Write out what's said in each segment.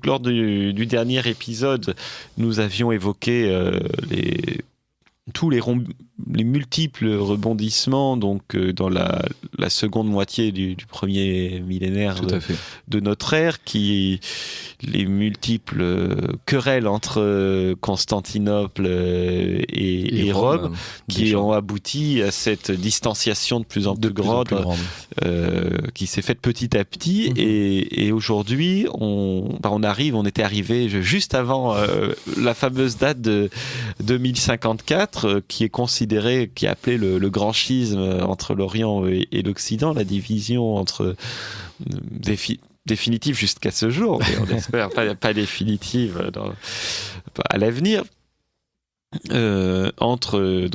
lors du dernier épisode, nous avions évoqué tous les multiples rebondissements dans la seconde moitié du premier millénaire de notre ère, les multiples querelles entre Constantinople et Rome qui ont abouti à cette distanciation de plus en plus grande, qui s'est faite petit à petit. Et aujourd'hui, on était arrivé juste avant la fameuse date de 2054, qui est appelé le grand schisme entre l'Orient et l'Occident, la division entre définitive jusqu'à ce jour, mais on espère pas définitive à l'avenir, entre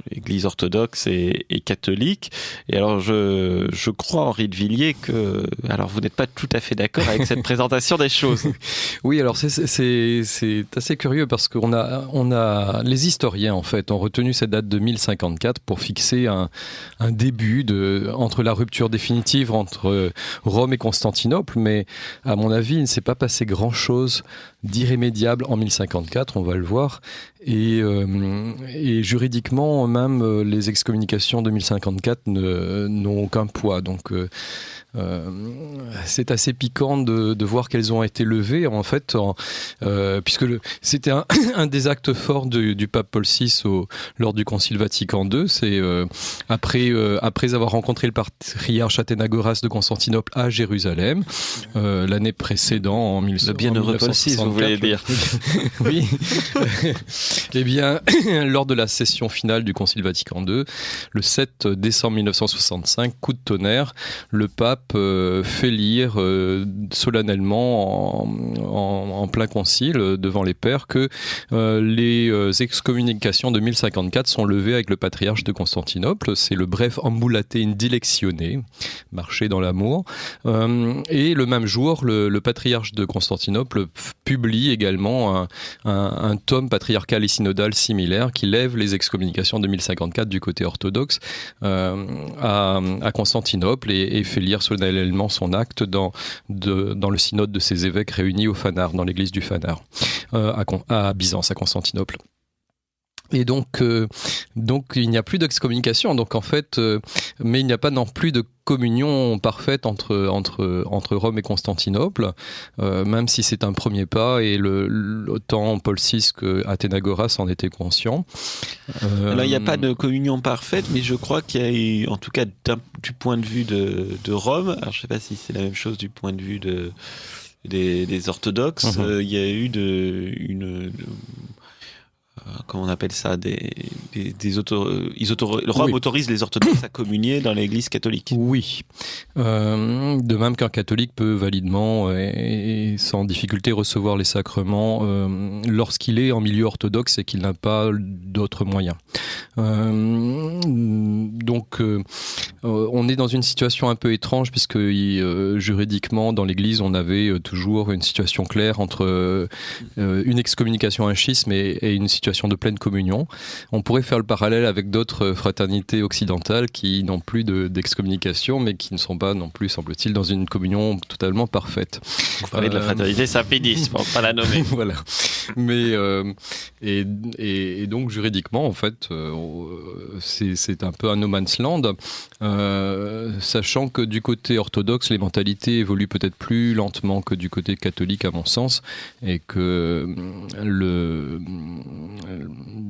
Église orthodoxe et catholique. Et alors je crois, Henri de Villiers, que vous n'êtes pas tout à fait d'accord avec cette présentation des choses. Oui, alors c'est assez curieux parce qu'on a les historiens en fait ont retenu cette date de 1054 pour fixer un début entre la rupture définitive entre Rome et Constantinople, mais à mon avis il ne s'est pas passé grand chose d'irrémédiable en 1054, on va le voir. Et juridiquement, même les excommunications de 1054 n'ont aucun poids. Donc, c'est assez piquant de voir qu'elles ont été levées, en fait, puisque c'était un des actes forts du pape Paul VI lors du Concile Vatican II. C'est après avoir rencontré le patriarche Athénagoras de Constantinople à Jérusalem, l'année précédente, en 1964. Le bienheureux Paul VI, vous voulez dire. Oui. Eh bien, lors de la session finale du Concile Vatican II, le 7 décembre 1965, coup de tonnerre, le pape fait lire solennellement en plein concile devant les pairs que les excommunications de 1054 sont levées avec le patriarche de Constantinople. C'est le bref ambulate indilectione, marcher dans l'amour. Et le même jour, le patriarche de Constantinople publie également un tome patriarcal et synodal similaire qui lève les excommunications de 1054 du côté orthodoxe à Constantinople et fait lire solennellement son acte dans le synode de ses évêques réunis au Phanar, dans l'église du Phanar, à Byzance, à Constantinople. Et donc il n'y a plus d'excommunication, donc en fait, mais il n'y a pas non plus de communion parfaite entre Rome et Constantinople, même si c'est un premier pas, et autant Paul VI que Athénagoras en était conscient. Alors il n'y a pas de communion parfaite, mais je crois qu'il y a eu, en tout cas du point de vue de Rome, alors je ne sais pas si c'est la même chose du point de vue des orthodoxes, il y a eu comment on appelle ça, Rome autorise les orthodoxes à communier dans l'église catholique. Oui. De même qu'un catholique peut validement et sans difficulté recevoir les sacrements lorsqu'il est en milieu orthodoxe et qu'il n'a pas d'autres moyens. Donc on est dans une situation un peu étrange puisque juridiquement dans l'église on avait toujours une situation claire entre une excommunication, un schisme et une situation de pleine communion. On pourrait faire le parallèle avec d'autres fraternités occidentales qui n'ont plus d'excommunication, mais qui ne sont pas non plus, semble-t-il, dans une communion totalement parfaite. Vous parlez de la fraternité sapédiste, pour ne pas la nommer. Voilà. Mais, et donc, juridiquement, en fait, c'est un peu un no man's land, sachant que du côté orthodoxe, les mentalités évoluent peut-être plus lentement que du côté catholique, à mon sens, et que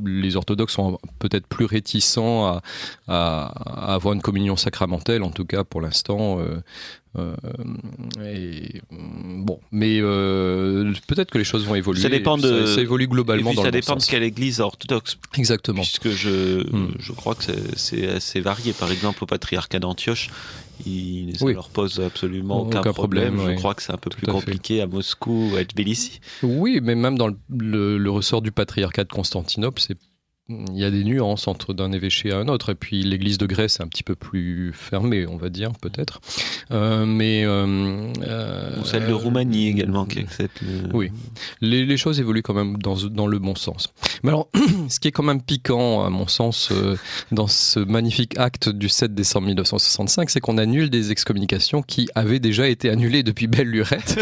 les orthodoxes sont peut-être plus réticents à avoir une communion sacramentelle, en tout cas pour l'instant. Mais peut-être que les choses vont évoluer. Ça dépend ça évolue globalement dans le bon sens. Ça dépend de quelle église orthodoxe. Exactement. Puisque je crois que c'est assez varié. Par exemple, au patriarcat d'Antioche, ça leur pose absolument aucun problème. Je crois que c'est un peu plus compliqué à Moscou ou à Tbilissi. Oui, mais même dans le ressort du patriarcat de Constantinople, c'est il y a des nuances entre d'un évêché à un autre. Et puis l'église de Grèce est un petit peu plus fermée, on va dire, peut-être. Ou celle de Roumanie également qui accepte. Oui, les choses évoluent quand même dans le bon sens. Mais alors, ce qui est quand même piquant, à mon sens, dans ce magnifique acte du 7 décembre 1965, c'est qu'on annule des excommunications qui avaient déjà été annulées depuis belle lurette,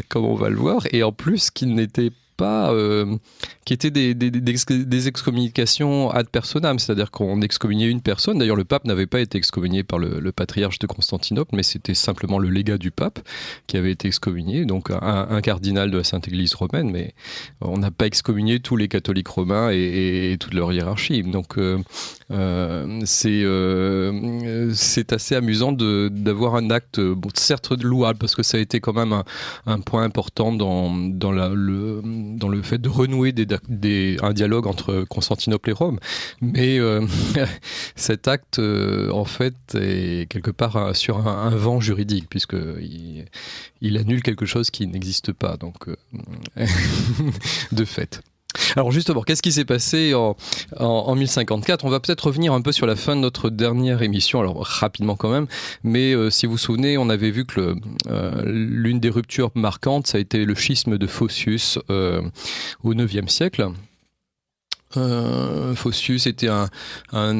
comme on va le voir, et en plus qui n'étaient pas, qui étaient des excommunications ad personam, c'est-à-dire qu'on excommuniait une personne. D'ailleurs, le pape n'avait pas été excommunié par le patriarche de Constantinople, mais c'était simplement le légat du pape qui avait été excommunié, donc un cardinal de la Sainte Église romaine, mais on n'a pas excommunié tous les catholiques romains et toute leur hiérarchie. Donc, c'est assez amusant d'avoir un acte, certes louable, parce que ça a été quand même un point important dans le fait de renouer un dialogue entre Constantinople et Rome. Mais cet acte, en fait, est quelque part sur un vent juridique, puisqu'il annule quelque chose qui n'existe pas, donc de fait. Alors justement, qu'est-ce qui s'est passé en 1054 ? On va peut-être revenir un peu sur la fin de notre dernière émission, alors rapidement quand même, mais si vous vous souvenez, on avait vu que l'une des ruptures marquantes, ça a été le schisme de Photius au IXe siècle. Photius était un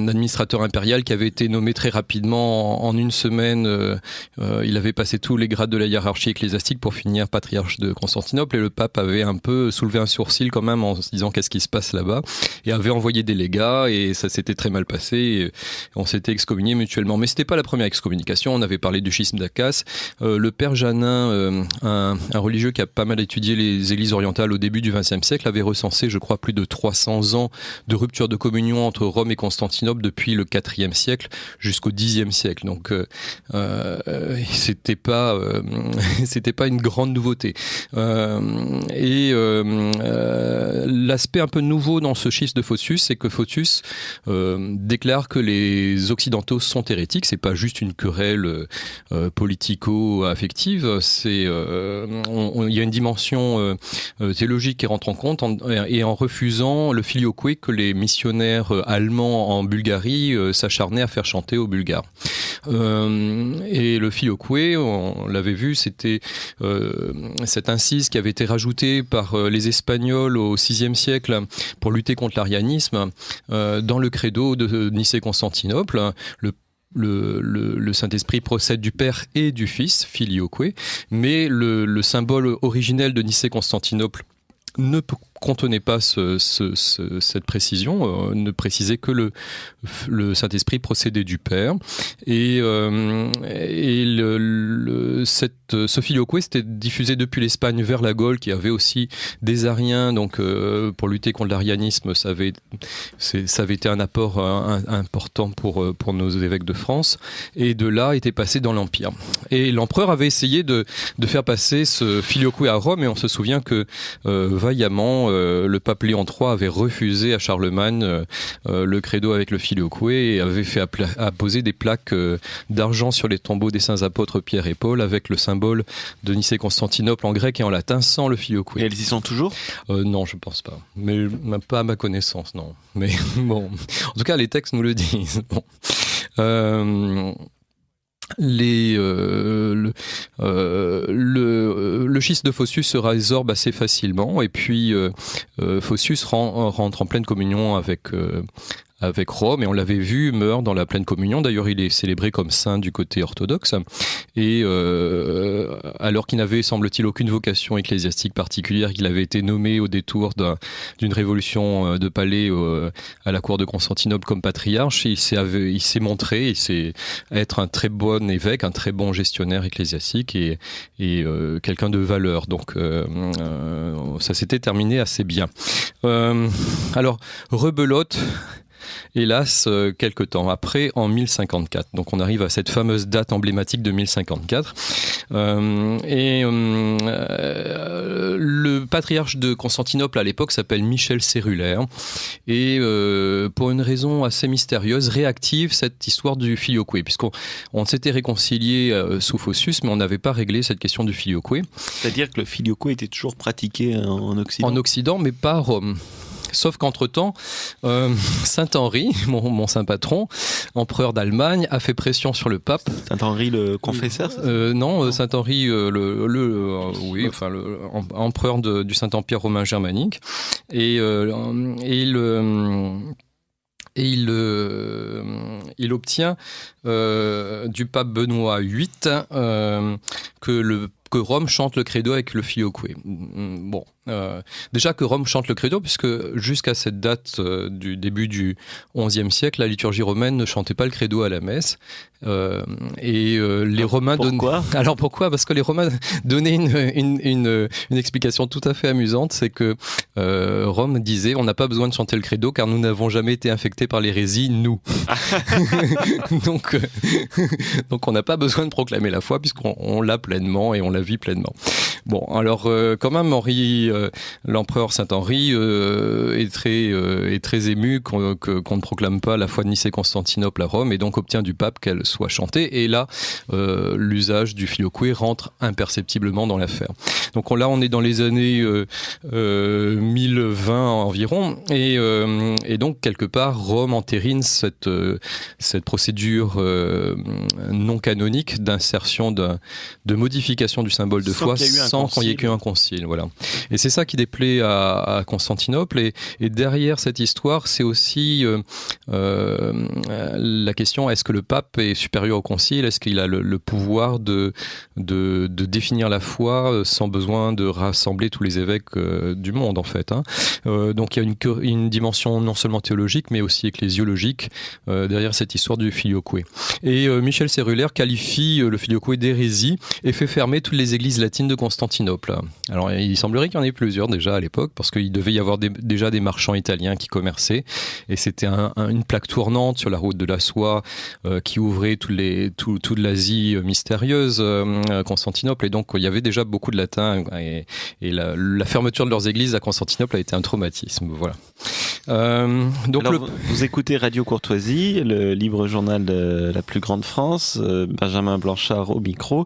administrateur impérial qui avait été nommé très rapidement en une semaine. Il avait passé tous les grades de la hiérarchie ecclésiastique pour finir patriarche de Constantinople, et le pape avait un peu soulevé un sourcil quand même en se disant qu'est-ce qui se passe là-bas, et avait envoyé des légats, et ça s'était très mal passé, et on s'était excommunié mutuellement. Mais c'était pas la première excommunication. On avait parlé du schisme d'Akas. Le père Janin, un religieux qui a pas mal étudié les églises orientales au début du XXe siècle, avait recensé, je crois, plus de 300 ans de rupture de communion entre Rome et Constantinople depuis le IVe siècle jusqu'au Xe siècle. Donc, c'était pas une grande nouveauté. L'aspect un peu nouveau dans ce schisme de Photius, c'est que Photius déclare que les Occidentaux sont hérétiques. C'est pas juste une querelle politico-affective. Il y a une dimension théologique qui rentre en compte, et en refusant le filioque que les missionnaires allemands en Bulgarie s'acharnaient à faire chanter aux Bulgares. Et le filioque, on l'avait vu, c'était cette incise qui avait été rajoutée par les Espagnols au VIe siècle pour lutter contre l'arianisme dans le credo de Nicée-Constantinople. Le Saint-Esprit procède du Père et du Fils, filioque, mais le symbole originel de Nicée-Constantinople ne contenait pas cette précision, ne précisait que le Saint-Esprit procédait du Père. Et ce filioque s'était diffusé depuis l'Espagne vers la Gaule, qui avait aussi des ariens, donc pour lutter contre l'arianisme, ça avait été un apport important pour nos évêques de France, et de là était passé dans l'Empire. Et l'empereur avait essayé de faire passer ce filioque à Rome, et on se souvient que vaillamment le pape Léon III avait refusé à Charlemagne le credo avec le filioque, et avait fait apposer des plaques d'argent sur les tombeaux des saints apôtres Pierre et Paul avec le symbole de Nicée-Constantinople en grec et en latin sans le filioque. Et elles y sont toujours ? Non, je pense pas. Mais pas à ma connaissance, non. Mais bon, en tout cas, les textes nous le disent. Bon. Le schisme de Photius se résorbe assez facilement, et puis Photius rentre en pleine communion avec Rome, et on l'avait vu, meurt dans la pleine communion. D'ailleurs, il est célébré comme saint du côté orthodoxe, et alors qu'il n'avait, semble-t-il, aucune vocation ecclésiastique particulière, qu'il avait été nommé au détour d'une révolution de palais à la cour de Constantinople comme patriarche, il s'est montré, il s'est être un très bon évêque, un très bon gestionnaire ecclésiastique, et quelqu'un de valeur. Donc ça s'était terminé assez bien. Alors, rebelote, hélas, quelques temps après, en 1054. Donc on arrive à cette fameuse date emblématique de 1054. Le patriarche de Constantinople à l'époque s'appelle Michel Cérulaire, et pour une raison assez mystérieuse réactive cette histoire du filioque, puisqu'on s'était réconcilié sous Photius, mais on n'avait pas réglé cette question du filioque. C'est-à-dire que le filioque était toujours pratiqué en Occident ? En Occident, mais pas à Rome. Sauf qu'entre-temps, Saint Henri, mon saint patron, empereur d'Allemagne, a fait pression sur le pape. Saint Henri le confesseur, c'est ça ? Non, Saint Henri, empereur du Saint-Empire romain germanique. Et il obtient du pape Benoît VIII que Rome chante le credo avec le filioque. Bon, déjà que Rome chante le credo, puisque jusqu'à cette date du début du XIe siècle, la liturgie romaine ne chantait pas le credo à la messe. Les Romains pourquoi ? Alors pourquoi ? Parce que les Romains donnaient une explication tout à fait amusante, c'est que Rome disait on n'a pas besoin de chanter le credo car nous n'avons jamais été infectés par l'hérésie, nous. donc on n'a pas besoin de proclamer la foi puisqu'on l'a pleinement et on la vit pleinement. Bon, alors quand même l'empereur Saint Henri est très ému qu'on ne proclame pas la foi de Nicée Constantinople à Rome et donc obtient du pape qu'elle soit chantée. Et là, l'usage du filioque rentre imperceptiblement dans l'affaire. Donc là, on est dans les années 1020 environ, et donc quelque part, Rome entérine cette procédure non canonique d'insertion, de modification du symbole de foi sans qu'il y ait eu un concile. Voilà. Et c'est ça qui déplaît à Constantinople. Et derrière cette histoire, c'est aussi la question, est-ce que le pape est supérieur au concile ? Est-ce qu'il a le pouvoir de définir la foi sans besoin de rassembler tous les évêques du monde, en fait, hein. Donc il y a une dimension non seulement théologique, mais aussi ecclésiologique derrière cette histoire du filioque. Et Michel Cérulaire qualifie le filioque d'hérésie et fait fermer toutes les églises latines de Constantinople. Alors il semblerait qu'il y en ait plusieurs déjà à l'époque, parce qu'il devait y avoir déjà des marchands italiens qui commerçaient, et c'était une plaque tournante sur la route de la soie qui ouvrait toute l'Asie mystérieuse, Constantinople, et donc il y avait déjà beaucoup de latins, et la fermeture de leurs églises à Constantinople a été un traumatisme. Voilà. Donc vous écoutez Radio Courtoisie, le libre journal de la plus grande France, Benjamin Blanchard au micro.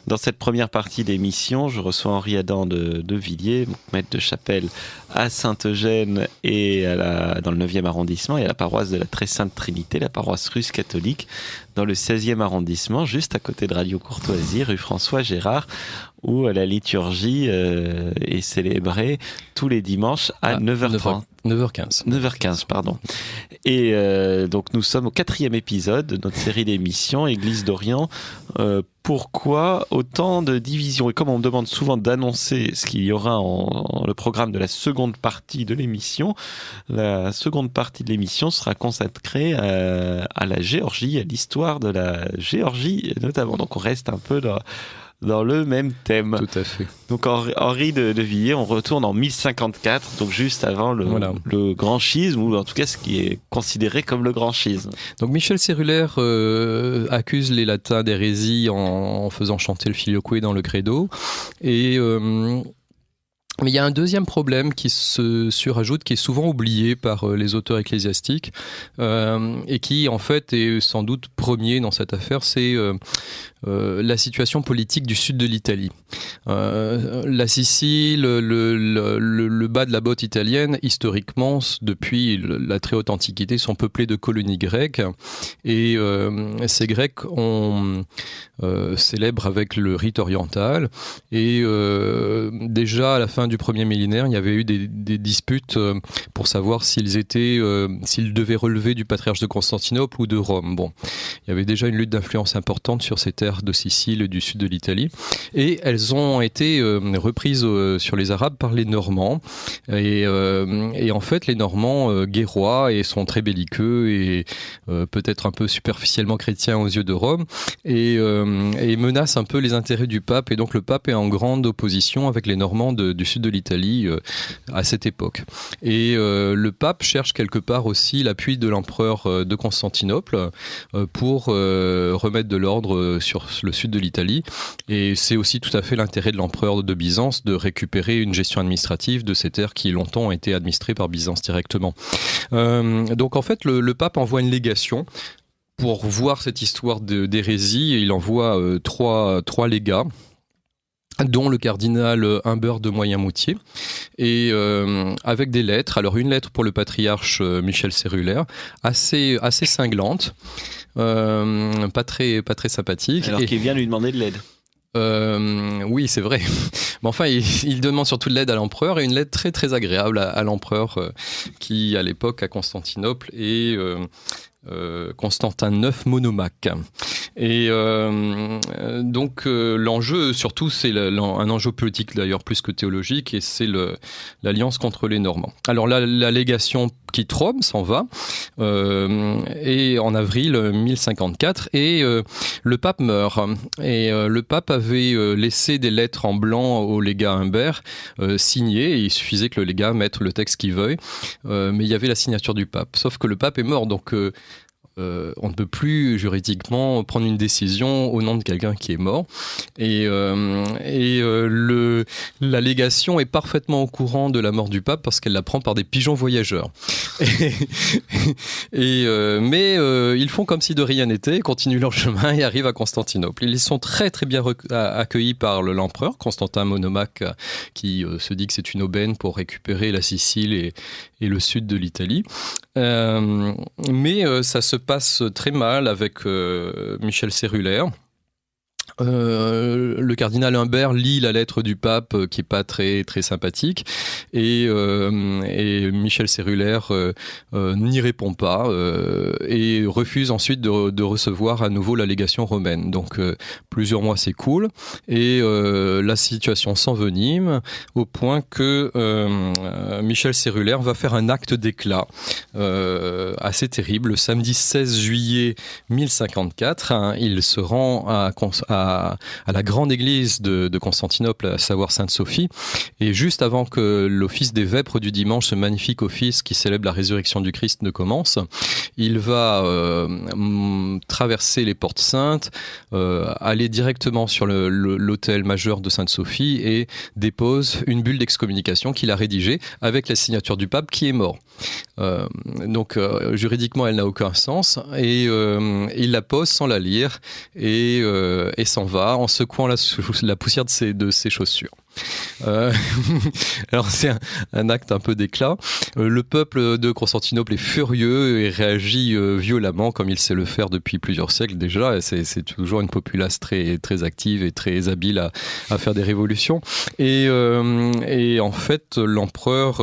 Dans cette première partie d'émission, je reçois Henri Adam de Villiers, maître de chapelle à Saint-Eugène et dans le 9e arrondissement, et à la paroisse de la Très Sainte Trinité, la paroisse russe catholique, dans le 16e arrondissement, juste à côté de Radio Courtoisie, rue François Gérard, où la liturgie est célébrée tous les dimanches à 9h30. 9h15. 9h15, pardon. Et donc nous sommes au 4e épisode de notre série d'émissions Église d'Orient. Pourquoi autant de divisions ? Et comme on me demande souvent d'annoncer ce qu'il y aura en le programme de la seconde partie de l'émission, la seconde partie de l'émission sera consacrée à la Géorgie, à l'histoire de la Géorgie notamment. Donc on reste un peu dans le même thème. Tout à fait. Donc Henri de Villiers, on retourne en 1054, donc juste avant le grand schisme, ou en tout cas ce qui est considéré comme le grand schisme. Donc Michel Cérulaire accuse les latins d'hérésie en faisant chanter le filioque dans le credo, et mais il y a un deuxième problème qui se surajoute, qui est souvent oublié par les auteurs ecclésiastiques, et qui en fait est sans doute premier dans cette affaire, c'est la situation politique du sud de l'Italie. La Sicile, le bas de la botte italienne, historiquement, depuis la très haute antiquité, sont peuplés de colonies grecques, et ces Grecs célèbrent avec le rite oriental, et déjà à la fin du premier millénaire, il y avait eu des disputes pour savoir s'ils devaient relever du patriarche de Constantinople ou de Rome. Bon, il y avait déjà une lutte d'influence importante sur ces terres de Sicile et du sud de l'Italie, et elles ont été reprises sur les Arabes par les Normands, et en fait les Normands guerroient et sont très belliqueux et peut-être un peu superficiellement chrétiens aux yeux de Rome, et menacent un peu les intérêts du pape, et donc le pape est en grande opposition avec les Normands du sud de l'Italie à cette époque. Et le pape cherche quelque part aussi l'appui de l'empereur de Constantinople pour remettre de l'ordre sur le sud de l'Italie, et c'est aussi tout à fait l'intérêt de l'empereur de Byzance de récupérer une gestion administrative de ces terres qui longtemps ont été administrées par Byzance directement. Donc en fait le pape envoie une légation pour voir cette histoire d'hérésie, et il envoie trois légats. dont le cardinal Humbert de Moyenmoutier, et avec des lettres. Alors une lettre pour le patriarche Michel Cérulaire, assez cinglante, pas très sympathique. Alors qu'il vient lui demander de l'aide. Oui, c'est vrai. Mais enfin, il demande surtout de l'aide à l'empereur, et une lettre très très agréable à l'empereur qui, à l'époque, à Constantinople, est Constantin IX monomaque. Et donc l'enjeu, surtout, c'est un enjeu politique d'ailleurs plus que théologique, et c'est l'alliance contre les Normands. Alors la légation quitte Rome, s'en va, et en avril 1054, et le pape meurt. Et le pape avait laissé des lettres en blanc au légat Humbert, signées, et il suffisait que le légat mette le texte qu'il veuille, mais il y avait la signature du pape. Sauf que le pape est mort, donc on ne peut plus juridiquement prendre une décision au nom de quelqu'un qui est mort. Et la légation est parfaitement au courant de la mort du pape parce qu'elle l'apprend par des pigeons voyageurs. Mais ils font comme si de rien n'était, continuent leur chemin et arrivent à Constantinople. Ils sont très très bien accueillis par l'empereur Constantin Monomaque, qui se dit que c'est une aubaine pour récupérer la Sicile et le sud de l'Italie. Mais ça se passe très mal avec Michel Cérulaire. Le cardinal Humbert lit la lettre du pape qui est pas très très sympathique, et Michel Cérulaire n'y répond pas et refuse ensuite de recevoir à nouveau la légation romaine. Donc plusieurs mois s'écoulent et la situation s'envenime au point que Michel Cérulaire va faire un acte d'éclat assez terrible. Le samedi 16 juillet 1054, il se rend à la grande église de Constantinople, à savoir Sainte-Sophie, et juste avant que l'office des vêpres du dimanche, ce magnifique office qui célèbre la résurrection du Christ, ne commence, il va traverser les portes saintes, aller directement sur l'autel majeur de Sainte-Sophie et dépose une bulle d'excommunication qu'il a rédigée avec la signature du pape qui est mort. Donc juridiquement elle n'a aucun sens, et il la pose sans la lire et s'en va en secouant la poussière de ses chaussures. Alors c'est un acte un peu d'éclat. Le peuple de Constantinople est furieux et réagit violemment, comme il sait le faire depuis plusieurs siècles déjà. C'est toujours une populace très, très active et très habile à faire des révolutions. Et en fait, l'empereur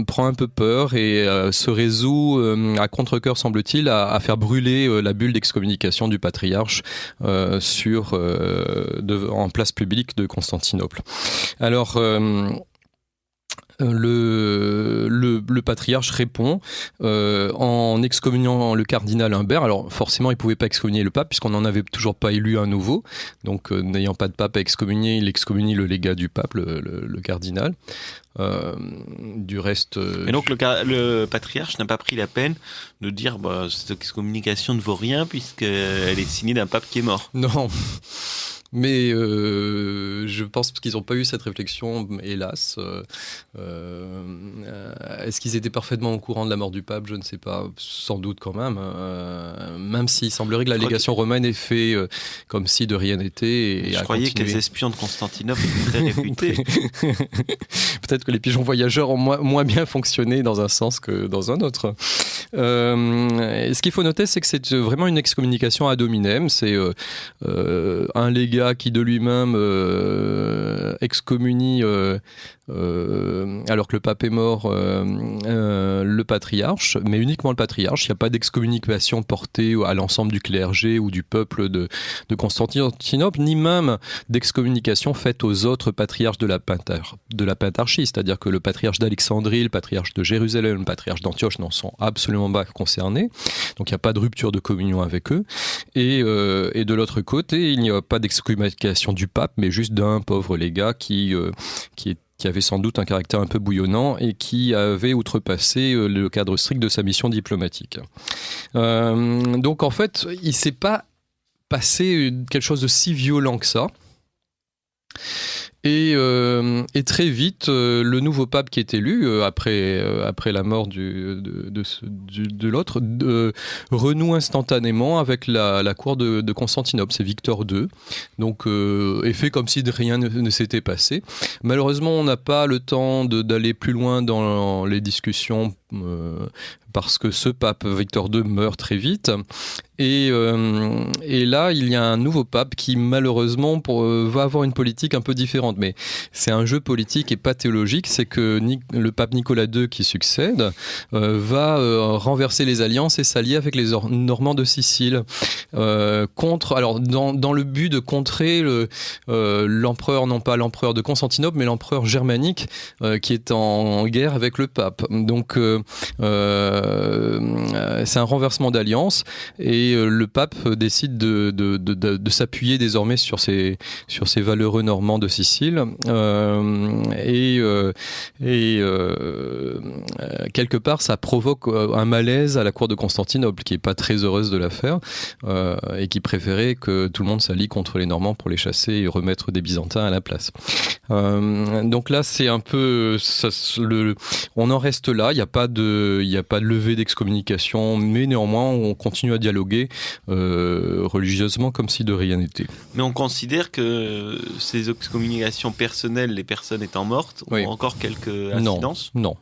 prend un peu peur et se résout à contre-cœur, semble-t-il, à faire brûler la bulle d'excommunication du patriarche en place publique de Constantinople. Alors, le patriarche répond en excommuniant le cardinal Humbert. Alors forcément, il ne pouvait pas excommunier le pape puisqu'on n'en avait toujours pas élu un nouveau. Donc n'ayant pas de pape à excommunier, il excommunie le légat du pape, le cardinal. Du reste... Et donc le patriarche n'a pas pris la peine de dire cette excommunication ne vaut rien puisqu'elle est signée d'un pape qui est mort. Non. Mais je pense qu'ils n'ont pas eu cette réflexion, hélas. Est-ce qu'ils étaient parfaitement au courant de la mort du pape? Je ne sais pas, sans doute quand même. Même s'il semblerait que la légation romaine ait fait comme si de rien n'était. Je croyais que les espions de Constantinople étaient très réputés. Peut-être que les pigeons voyageurs ont moins bien fonctionné dans un sens que dans un autre. Ce qu'il faut noter, c'est que c'est vraiment une excommunication ad hominem. C'est un légat qui de lui-même excommunie, alors que le pape est mort, le patriarche, mais uniquement le patriarche. Il n'y a pas d'excommunication portée à l'ensemble du clergé ou du peuple de Constantinople, ni même d'excommunication faite aux autres patriarches de la pentarchie, c'est-à-dire que le patriarche d'Alexandrie, le patriarche de Jérusalem, le patriarche d'Antioche n'en sont absolument pas concernés, donc il n'y a pas de rupture de communion avec eux, et de l'autre côté, il n'y a pas d'excommunication du pape, mais juste d'un pauvre légat qui avait sans doute un caractère un peu bouillonnant et qui avait outrepassé le cadre strict de sa mission diplomatique. Donc en fait, il ne s'est pas passé quelque chose de si violent que ça. Et très vite, le nouveau pape qui est élu, après la mort de l'autre, renoue instantanément avec la cour de Constantinople. C'est Victor II. Donc, et fait comme si rien ne s'était passé. Malheureusement, on n'a pas le temps d'aller plus loin dans les discussions parce que ce pape Victor II meurt très vite. Et là, il y a un nouveau pape qui, malheureusement, va avoir une politique un peu différente. Mais c'est un jeu politique et pas théologique. C'est que le pape Nicolas II qui succède va renverser les alliances et s'allier avec les Normands de Sicile. Dans le but de contrer l'empereur, non pas l'empereur de Constantinople, mais l'empereur germanique qui est en guerre avec le pape. Donc, c'est un renversement d'alliance et le pape décide de s'appuyer désormais sur ces valeureux Normands de Sicile quelque part ça provoque un malaise à la cour de Constantinople qui est pas très heureuse de l'affaire et qui préférait que tout le monde s'allie contre les Normands pour les chasser et remettre des Byzantins à la place. Donc là c'est un peu on en reste là, il n'y a pas de levée d'excommunication, mais néanmoins on continue à dialoguer religieusement comme si de rien n'était. Mais on considère que ces excommunications personnelles, les personnes étant mortes, ont encore quelques incidences ? Non.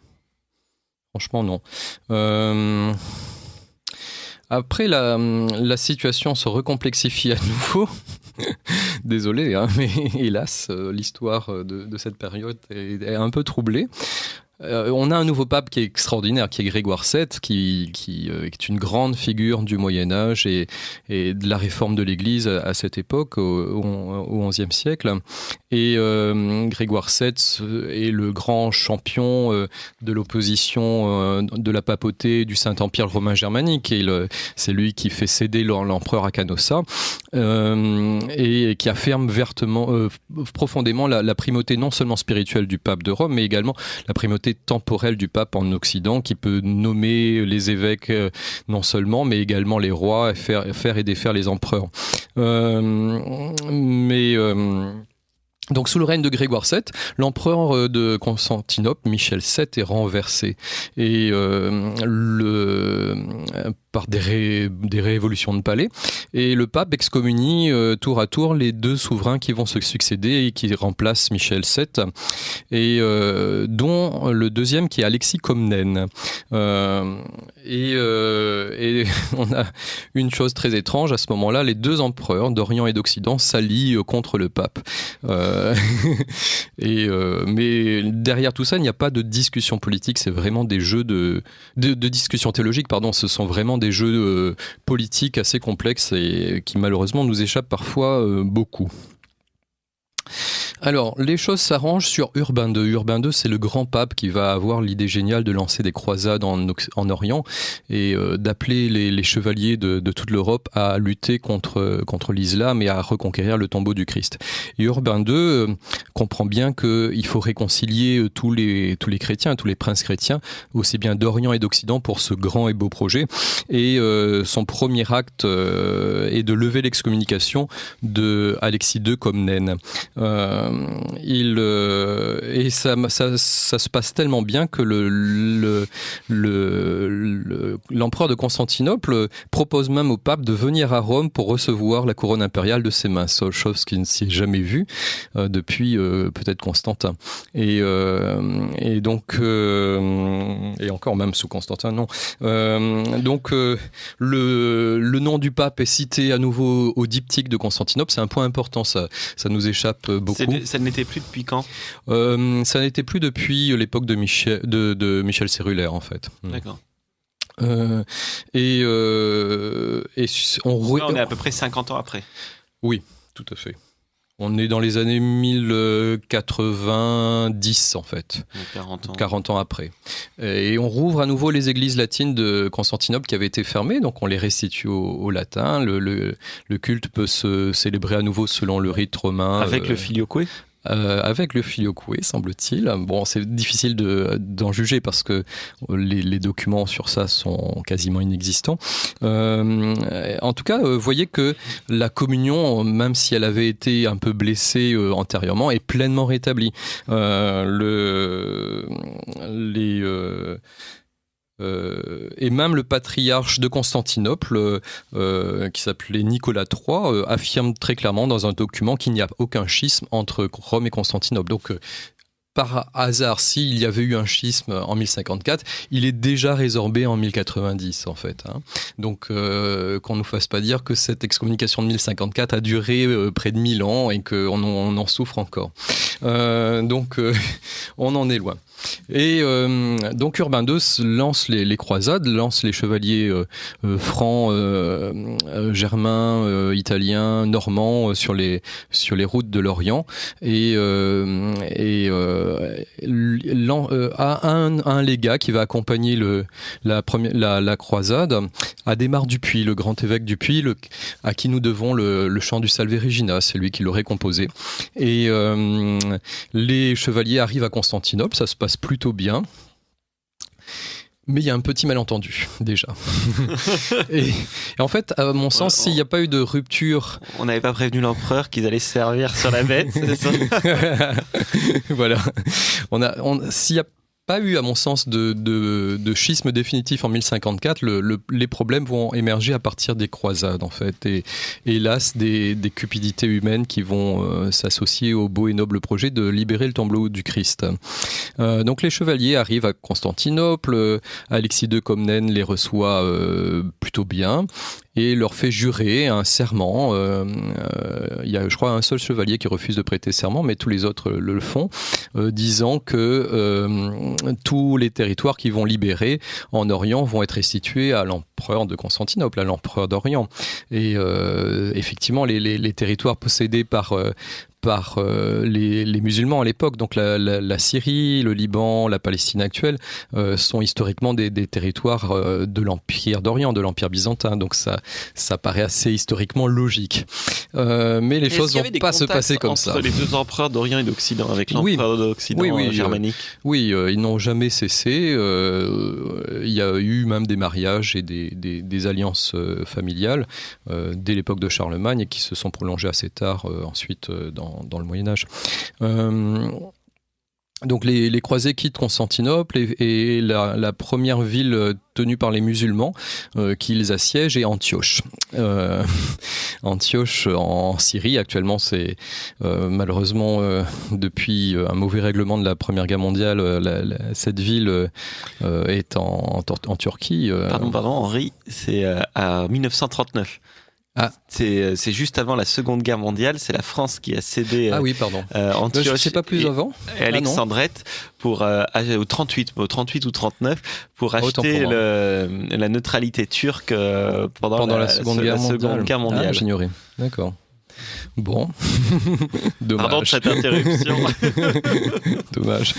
Franchement, non. Après, la situation se recomplexifie à nouveau. Désolé, hein, mais hélas, l'histoire de cette période est un peu troublée. On a un nouveau pape qui est extraordinaire, qui est Grégoire VII, qui est une grande figure du Moyen-Âge et de la réforme de l'Église à cette époque, au XIe siècle. Et Grégoire VII est le grand champion de l'opposition de la papauté du Saint-Empire romain germanique. Et c'est lui qui fait céder l'empereur à Canossa et qui affirme profondément la primauté non seulement spirituelle du pape de Rome, mais également la primauté temporelle du pape en Occident, qui peut nommer les évêques non seulement, mais également les rois, faire et défaire les empereurs. Donc sous le règne de Grégoire VII, l'empereur de Constantinople, Michel VII, est renversé. Et par des révolutions de palais. Et le pape excommunie tour à tour les deux souverains qui vont se succéder et qui remplacent Michel VII, et dont le deuxième qui est Alexis Comnène. Et on a une chose très étrange à ce moment-là, les deux empereurs d'Orient et d'Occident s'allient contre le pape. Mais derrière tout ça, il n'y a pas de discussion politique, c'est vraiment des jeux de discussion théologique, pardon, ce sont vraiment des jeux politiques assez complexes et qui malheureusement nous échappent parfois beaucoup. Alors, les choses s'arrangent sur Urbain II. Urbain II, c'est le grand pape qui va avoir l'idée géniale de lancer des croisades en Orient et d'appeler les chevaliers de toute l'Europe à lutter contre l'islam et à reconquérir le tombeau du Christ. Et Urbain II comprend bien qu'il faut réconcilier tous les chrétiens, tous les princes chrétiens, aussi bien d'Orient et d'Occident pour ce grand et beau projet. Et son premier acte est de lever l'excommunication de Alexis II Comnène. Et ça se passe tellement bien que l'empereur de Constantinople propose même au pape de venir à Rome pour recevoir la couronne impériale de ses mains, chose qui ne s'est jamais vue depuis peut-être Constantin. Et donc et encore même sous Constantin, non. Donc le nom du pape est cité à nouveau au diptyque de Constantinople. C'est un point important, ça nous échappe beaucoup. Ça n'était plus depuis quand ? Ça n'était plus depuis l'époque de Michel Cérulaire, en fait. D'accord. On est à peu près 50 ans après. Oui, tout à fait. On est dans les années 1090, en fait. 40 ans après. Et on rouvre à nouveau les églises latines de Constantinople qui avaient été fermées, donc on les restitue au latin. Le culte peut se célébrer à nouveau selon le rite romain. Avec le filioque ? avec le Filioque, semble-t-il. Bon, c'est difficile d'en juger parce que les documents sur ça sont quasiment inexistants. En tout cas, voyez que la communion, même si elle avait été un peu blessée antérieurement, est pleinement rétablie. Et même le patriarche de Constantinople, qui s'appelait Nicolas III, affirme très clairement dans un document qu'il n'y a aucun schisme entre Rome et Constantinople. Donc, par hasard, s'il y avait eu un schisme en 1054, il est déjà résorbé en 1090, en fait. Donc, qu'on ne nous fasse pas dire que cette excommunication de 1054 a duré près de 1000 ans et qu'on en souffre encore. Donc, on en est loin. Et donc Urbain II lance les croisades, lance les chevaliers francs, germains, italiens, normands sur les routes de l'Orient et a un légat qui va accompagner la croisade, Adhémar du Puy, le grand évêque du Puy, à qui nous devons le chant du Salve Regina, c'est lui qui l'aurait composé. Et les chevaliers arrivent à Constantinople, ça se passe plutôt bien. Mais il y a un petit malentendu, déjà. et en fait, à mon sens, s'il n'y a pas eu de rupture... On n'avait pas prévenu l'empereur qu'ils allaient se servir sur la bête, c'est ça? Voilà. S'il n'y a pas eu, à mon sens, de schisme définitif en 1054, les problèmes vont émerger à partir des croisades, en fait. Et hélas, des cupidités humaines qui vont s'associer au beau et noble projet de libérer le tombeau du Christ. Donc les chevaliers arrivent à Constantinople, Alexis II Comnène les reçoit plutôt bien et leur fait jurer un serment. Il y a, je crois, un seul chevalier qui refuse de prêter serment, mais tous les autres le font, disant que tous les territoires qu'ils vont libérer en Orient vont être restitués à l'empereur de Constantinople, à l'empereur d'Orient. Et effectivement, les territoires possédés par les musulmans à l'époque, donc la Syrie, le Liban, la Palestine actuelle, sont historiquement des territoires de l'Empire d'Orient, de l'Empire byzantin. Donc ça paraît assez historiquement logique. Mais les choses ne vont pas se passer comme ça. Entre les deux empereurs d'Orient et d'Occident, avec l'empereur d'Occident germanique. Oui, ils n'ont jamais cessé. Il y a eu même des mariages et des alliances familiales dès l'époque de Charlemagne et qui se sont prolongées assez tard ensuite dans le Moyen-Âge. Donc les croisés quittent Constantinople et la première ville tenue par les musulmans qu'ils assiègent est Antioche. Antioche en Syrie, actuellement, c'est malheureusement depuis un mauvais règlement de la Première Guerre mondiale, cette ville est en Turquie. Pardon Henri, c'est à 1939. Ah. C'est juste avant la Seconde Guerre mondiale, c'est la France qui a cédé Antioche, je ne sais pas plus avant. Et Alexandrette pour au 38 ou 39 pour acheter la neutralité turque pendant la Seconde Guerre mondiale. Ah, j'ignorais. D'accord. Bon. Dommage. Pardon de cette interruption. Dommage.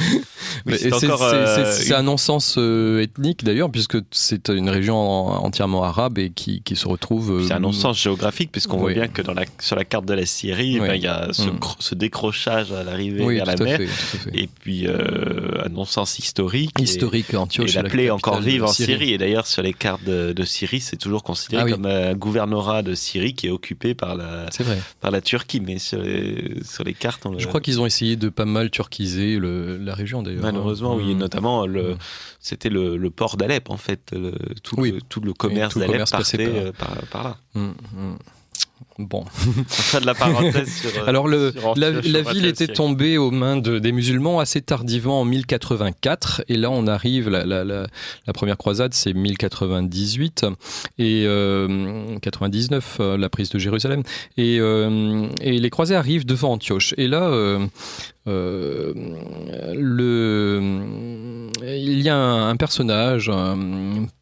Oui, c'est un non-sens ethnique d'ailleurs, puisque c'est une région entièrement arabe et qui se retrouve. C'est un non-sens géographique, puisqu'on voit bien que sur la carte de la Syrie, il y a ce décrochage à l'arrivée vers la mer. Et puis un non-sens historique. Antioche. Et la plaie encore vive en Syrie. Et d'ailleurs, sur les cartes de Syrie, c'est toujours considéré comme un gouvernorat de Syrie qui est occupé par la Turquie, mais sur les cartes... Je crois qu'ils ont essayé de pas mal turquiser la région, d'ailleurs. Malheureusement, oui, notamment, c'était le port d'Alep, en fait. Tout le commerce d'Alep partait par là. Bon. Enfin, de la parenthèse sur... Alors, la ville était tombée aux mains des musulmans assez tardivement en 1084. Et là, on arrive... La première croisade, c'est 1098. Et 99, la prise de Jérusalem. Et les croisés arrivent devant Antioche. Et là... il y a un personnage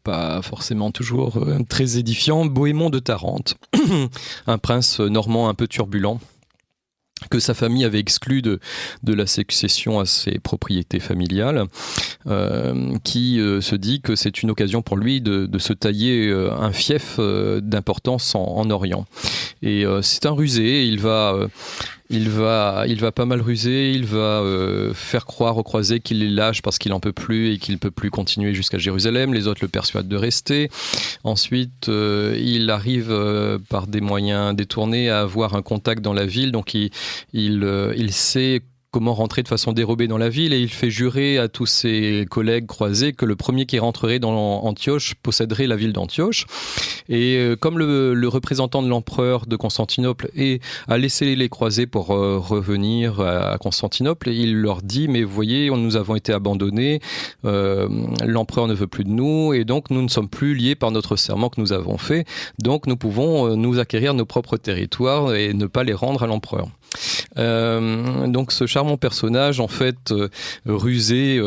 pas forcément toujours très édifiant, Bohémond de Tarente, un prince normand un peu turbulent que sa famille avait exclu de la succession à ses propriétés familiales, qui se dit que c'est une occasion pour lui de se tailler un fief d'importance en Orient. Et c'est un rusé. Il va pas mal ruser, il va faire croire aux croisés qu'il les lâche parce qu'il en peut plus et qu'il ne peut plus continuer jusqu'à Jérusalem. Les autres le persuadent de rester. Ensuite, il arrive par des moyens détournés à avoir un contact dans la ville, donc il sait comment rentrer de façon dérobée dans la ville, et il fait jurer à tous ses collègues croisés que le premier qui rentrerait dans Antioche posséderait la ville d'Antioche. Et comme le représentant de l'empereur de Constantinople a laissé les croisés pour revenir à Constantinople, il leur dit: mais vous voyez, nous avons été abandonnés, l'empereur ne veut plus de nous, et donc nous ne sommes plus liés par notre serment que nous avons fait, donc nous pouvons nous acquérir nos propres territoires et ne pas les rendre à l'empereur. Donc ce charmant personnage, en fait, rusé,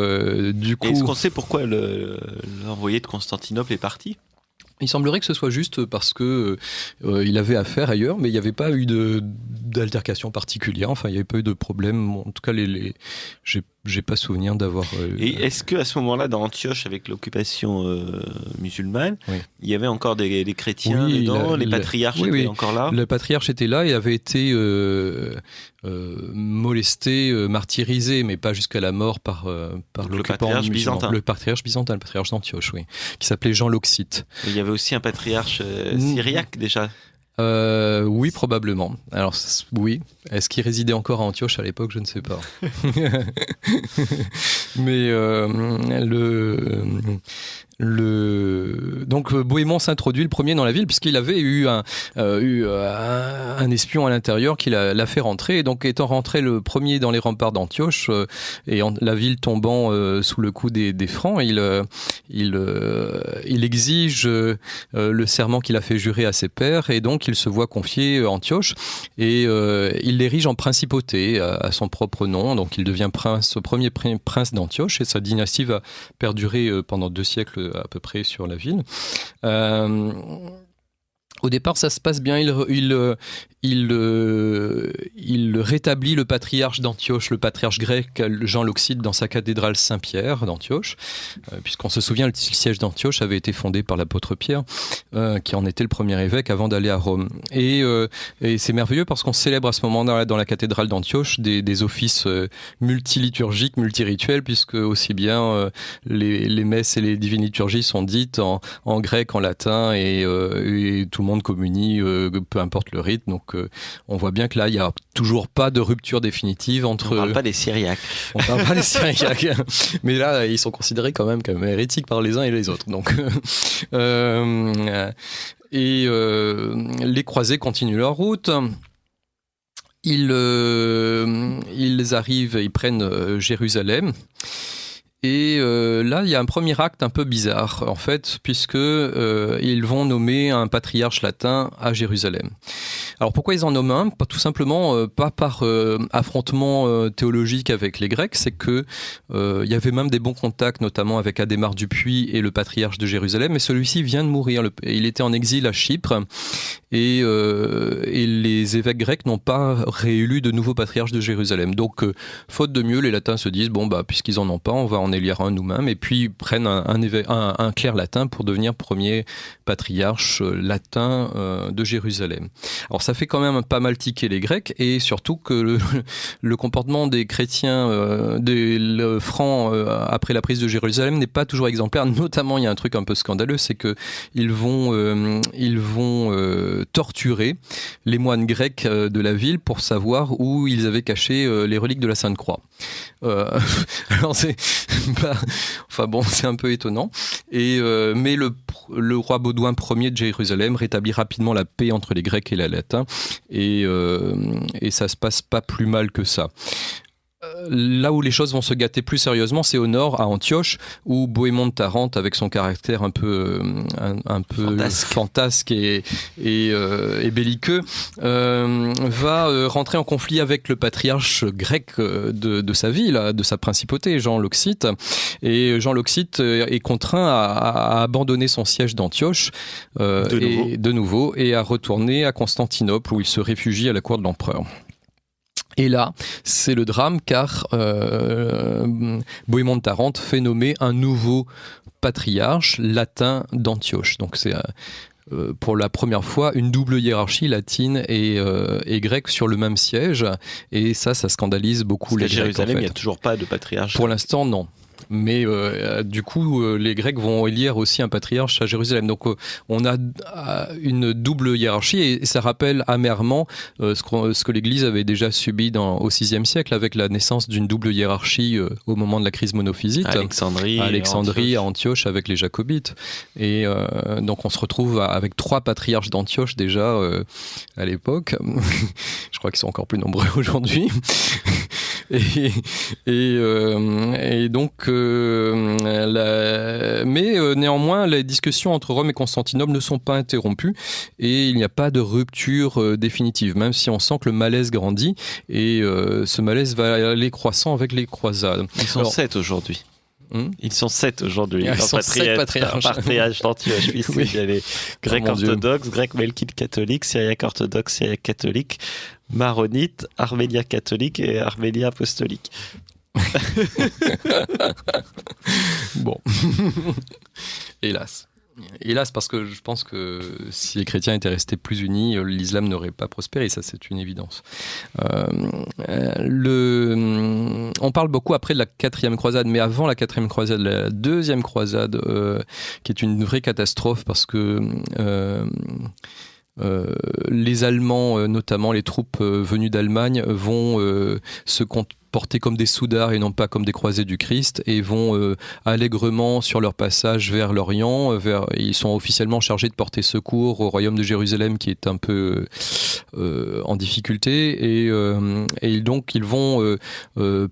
du coup... Est-ce qu'on sait pourquoi l'envoyé de Constantinople est parti ? Il semblerait que ce soit juste parce que il avait affaire ailleurs, mais il n'y avait pas eu d'altercation particulière. Enfin, il n'y avait pas eu de problème. En tout cas, j'ai pas souvenir d'avoir... Et est-ce qu'à ce moment-là, dans Antioche, avec l'occupation musulmane, oui, il y avait encore des chrétiens dedans, les patriarches étaient encore là ? Le patriarche était là et avait été molesté, martyrisé, mais pas jusqu'à la mort par l'occupant musulman. Le patriarche byzantin, le patriarche d'Antioche, oui, qui s'appelait Jean l'Occite. Et il y avait aussi un patriarche syriaque déjà ? Oui, probablement. Alors, oui. Est-ce qu'il résidait encore à Antioche à l'époque ? Je ne sais pas. Mais donc Bohémond s'introduit le premier dans la ville puisqu'il avait eu un espion à l'intérieur qui l'a fait rentrer. Et donc, étant rentré le premier dans les remparts d'Antioche et la ville tombant sous le coup des Francs, il exige le serment qu'il a fait jurer à ses pairs, et donc il se voit confier Antioche, et il l'érige en principauté à son propre nom. Donc il devient premier prince d'Antioche, et sa dynastie va perdurer pendant 2 siècles à peu près sur la ville. Au départ, ça se passe bien. Il rétablit le patriarche d'Antioche, le patriarche grec Jean l'Occite, dans sa cathédrale Saint-Pierre d'Antioche, puisqu'on se souvient, le siège d'Antioche avait été fondé par l'apôtre Pierre, qui en était le premier évêque avant d'aller à Rome. Et c'est merveilleux parce qu'on célèbre à ce moment-là dans la cathédrale d'Antioche des offices multiliturgiques, multirituels, puisque aussi bien les messes et les divines liturgies sont dites en grec, en latin, et tout le monde communie, peu importe le rite. Donc on voit bien que là, il n'y a toujours pas de rupture définitive entre... On ne parle pas des Syriaques. On ne parle pas des Syriaques. Mais là, ils sont considérés quand même comme hérétiques par les uns et les autres. Donc, les croisés continuent leur route. Ils arrivent, ils prennent Jérusalem. Et là, il y a un premier acte un peu bizarre, en fait, puisque ils vont nommer un patriarche latin à Jérusalem. Alors pourquoi ils en nomment un ? Tout simplement, pas par affrontement théologique avec les Grecs, c'est que il y avait même des bons contacts, notamment avec Adhémar du Puy et le patriarche de Jérusalem, mais celui-ci vient de mourir. Il était en exil à Chypre, et les évêques grecs n'ont pas réélu de nouveau patriarche de Jérusalem. Donc, faute de mieux, les latins se disent, bon, bah, puisqu'ils en ont pas, on va en élire un nous-mêmes, et puis prennent un clerc latin pour devenir premier patriarche latin de Jérusalem. Alors ça fait quand même pas mal tiquer les Grecs, et surtout que le comportement des chrétiens, des francs après la prise de Jérusalem n'est pas toujours exemplaire. Notamment, il y a un truc un peu scandaleux, c'est que ils vont torturer les moines grecs de la ville pour savoir où ils avaient caché les reliques de la Sainte Croix. Alors c'est un peu étonnant. Mais le roi Baudouin Ier de Jérusalem rétablit rapidement la paix entre les Grecs et les Latins, et ça se passe pas plus mal que ça. Là où les choses vont se gâter plus sérieusement, c'est au nord, à Antioche, où Bohémond de Tarente, avec son caractère un peu fantasque et belliqueux, va rentrer en conflit avec le patriarche grec de sa ville, de sa principauté, Jean l'Occite. Et Jean l'Occite est contraint à abandonner son siège d'Antioche de nouveau, et à retourner à Constantinople, où il se réfugie à la cour de l'empereur. Et là, c'est le drame, car Bohémond de Tarente fait nommer un nouveau patriarche latin d'Antioche. Donc c'est pour la première fois une double hiérarchie latine et grecque sur le même siège, et ça scandalise beaucoup les Grecs. À Jérusalem, en fait. il n'y a toujours pas de patriarche. Pour l'instant, non. Mais du coup, les Grecs vont élire aussi un patriarche à Jérusalem. Donc on a une double hiérarchie, et ça rappelle amèrement ce que l'Église avait déjà subi au VIe siècle, avec la naissance d'une double hiérarchie au moment de la crise monophysite. À Alexandrie, à Antioche, avec les Jacobites. Et donc on se retrouve avec 3 patriarches d'Antioche déjà à l'époque. Je crois qu'ils sont encore plus nombreux aujourd'hui. Et donc, néanmoins, les discussions entre Rome et Constantinople ne sont pas interrompues, et il n'y a pas de rupture définitive, même si on sent que le malaise grandit, et ce malaise va aller croissant avec les croisades. Ils sont 7 aujourd'hui. Ils sont 7 aujourd'hui. Ils sont 7 patriarches. Patriarche d'Antioche. Oui. Il y a les Grecs orthodoxes, Grecs melkites catholiques, Syriaques orthodoxes, Syriaques catholiques, Maronites, Arméniens catholiques et Arméniens apostoliques. Bon. Hélas. Hélas, parce que je pense que si les chrétiens étaient restés plus unis, l'islam n'aurait pas prospéré, ça c'est une évidence. On parle beaucoup après de la 4e croisade, mais avant la 4e croisade, la 2e croisade, qui est une vraie catastrophe, parce que les Allemands, notamment les troupes venues d'Allemagne, vont se portés comme des soudards et non pas comme des croisés du Christ, et vont allègrement sur leur passage vers l'Orient. Ils sont officiellement chargés de porter secours au royaume de Jérusalem, qui est un peu en difficulté, et donc ils vont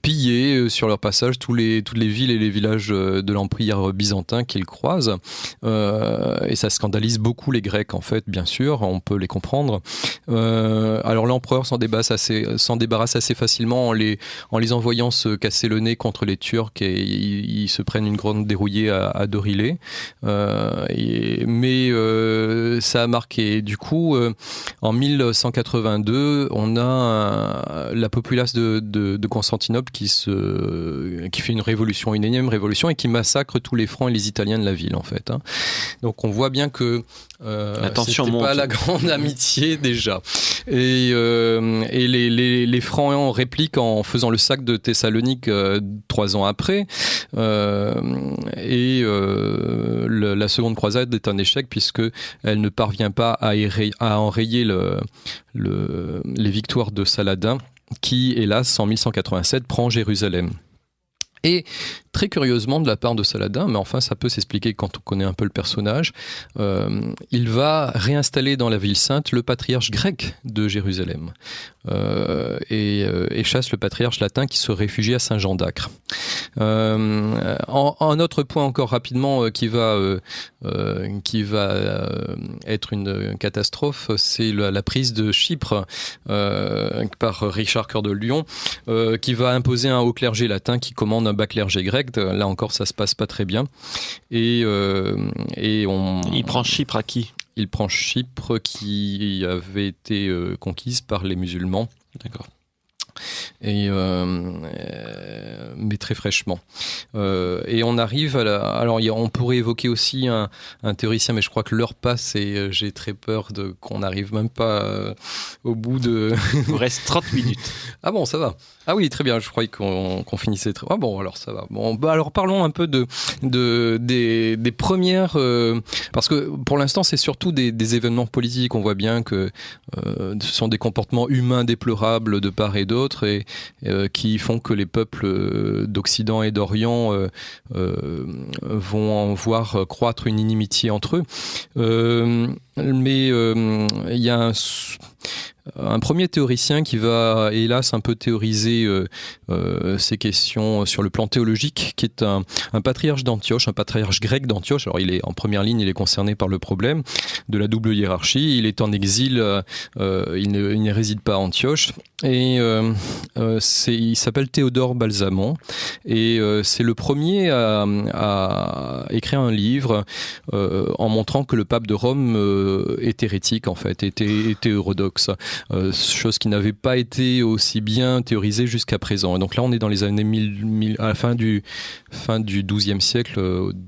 piller sur leur passage toutes les villes et les villages de l'Empire byzantin qu'ils croisent, et ça scandalise beaucoup les Grecs, en fait, bien sûr, on peut les comprendre. Alors l'empereur s'en débarrasse assez facilement en les envoyant se casser le nez contre les Turcs, et ils se prennent une grande dérouillée à Dorilé. Mais ça a marqué. Du coup, en 1182, on a la populace de Constantinople qui fait une révolution, une énième révolution, et qui massacre tous les Francs et les Italiens de la ville, en fait. Donc on voit bien que c'était pas la grande amitié déjà. Et les Francs répliquent en faisant le sac de Thessalonique 3 ans après. La seconde croisade est un échec, puisque elle ne parvient pas à enrayer les victoires de Saladin, qui, hélas, en 1187, prend Jérusalem. Et très curieusement, de la part de Saladin, mais enfin ça peut s'expliquer quand on connaît un peu le personnage, il va réinstaller dans la ville sainte le patriarche grec de Jérusalem, et chasse le patriarche latin qui se réfugie à Saint-Jean d'Acre. Un autre point encore rapidement qui va être une catastrophe, c'est la prise de Chypre par Richard Cœur de Lion, qui va imposer un haut clergé latin qui commande un bas clergé grec. Là encore, ça se passe pas très bien. Il prend Chypre à qui ? Il prend Chypre, qui avait été conquise par les musulmans. D'accord. Mais très fraîchement. Et on arrive alors on pourrait évoquer aussi un théoricien, mais je crois que l'heure passe et j'ai très peur qu'on n'arrive même pas au bout de... Il vous reste 30 minutes. Ah bon, ça va. Ah oui, très bien, je croyais qu'on finissait très... Ah bon, alors ça va. Bon, alors parlons un peu des premières... parce que pour l'instant, c'est surtout des événements politiques. On voit bien que ce sont des comportements humains déplorables de part et d'autre, et qui font que les peuples d'Occident et d'Orient vont en voir croître une inimitié entre eux. Mais il y a un premier théoricien qui va, hélas, un peu théoriser ces questions sur le plan théologique, qui est un patriarche d'Antioche, un patriarche grec d'Antioche. Alors, il est en première ligne, il est concerné par le problème de la double hiérarchie. Il est en exil, il ne réside pas à Antioche. Et il s'appelle Théodore Balsamon. Et c'est le premier à écrire un livre en montrant que le pape de Rome est hérétique, en fait, était hétérodoxe. chose qui n'avait pas été aussi bien théorisée jusqu'à présent. Et donc là, on est dans les années à la fin du XIIe siècle,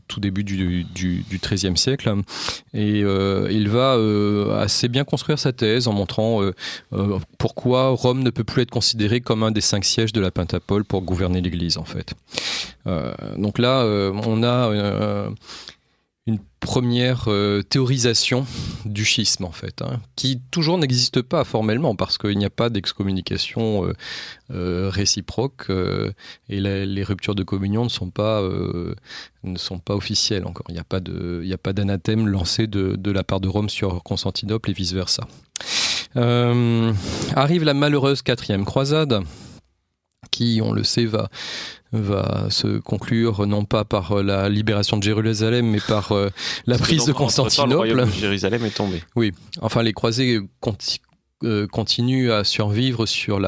tout début du XIIIe siècle. Et il va assez bien construire sa thèse en montrant pourquoi Rome ne peut plus être considérée comme un des 5 sièges de la Pentapole pour gouverner l'Église, en fait. Donc là, on a une première théorisation du schisme, en fait, qui toujours n'existe pas formellement, parce qu'il n'y a pas d'excommunication réciproque, et les ruptures de communion ne sont pas officielles encore. Il n'y a pas d'anathème lancé de la part de Rome sur Constantinople et vice-versa. Arrive la malheureuse 4e croisade, qui, on le sait, va se conclure non pas par la libération de Jérusalem, mais par la prise de Constantinople. Le royaume de Jérusalem est tombé. Oui, enfin les croisés continuent à survivre sur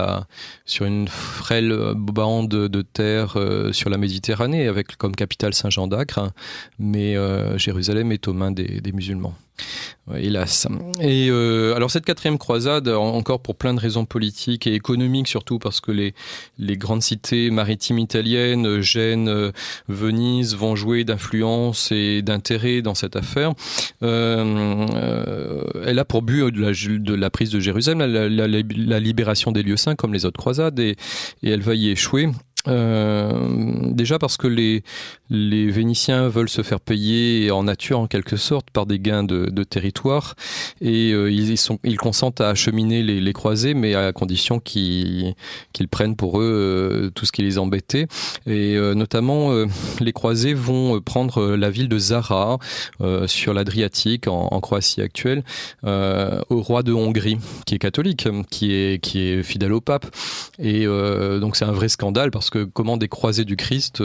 une frêle bande de terre sur la Méditerranée, avec comme capitale Saint-Jean d'Acre, mais Jérusalem est aux mains des musulmans. Hélas. Et alors cette 4e croisade, encore pour plein de raisons politiques et économiques, surtout parce que les grandes cités maritimes italiennes, Gênes, Venise, vont jouer d'influence et d'intérêt dans cette affaire. Elle a pour but de la prise de Jérusalem, la libération des lieux saints comme les autres croisades, et elle va y échouer. Déjà parce que les Vénitiens veulent se faire payer en nature en quelque sorte par des gains de territoire, et ils consentent à acheminer les croisés, mais à condition qu'ils prennent pour eux tout ce qui les embêtait, et notamment les croisés vont prendre la ville de Zara sur l'Adriatique en Croatie actuelle au roi de Hongrie qui est catholique, qui est fidèle au pape, et donc c'est un vrai scandale parce que comment des croisés du Christ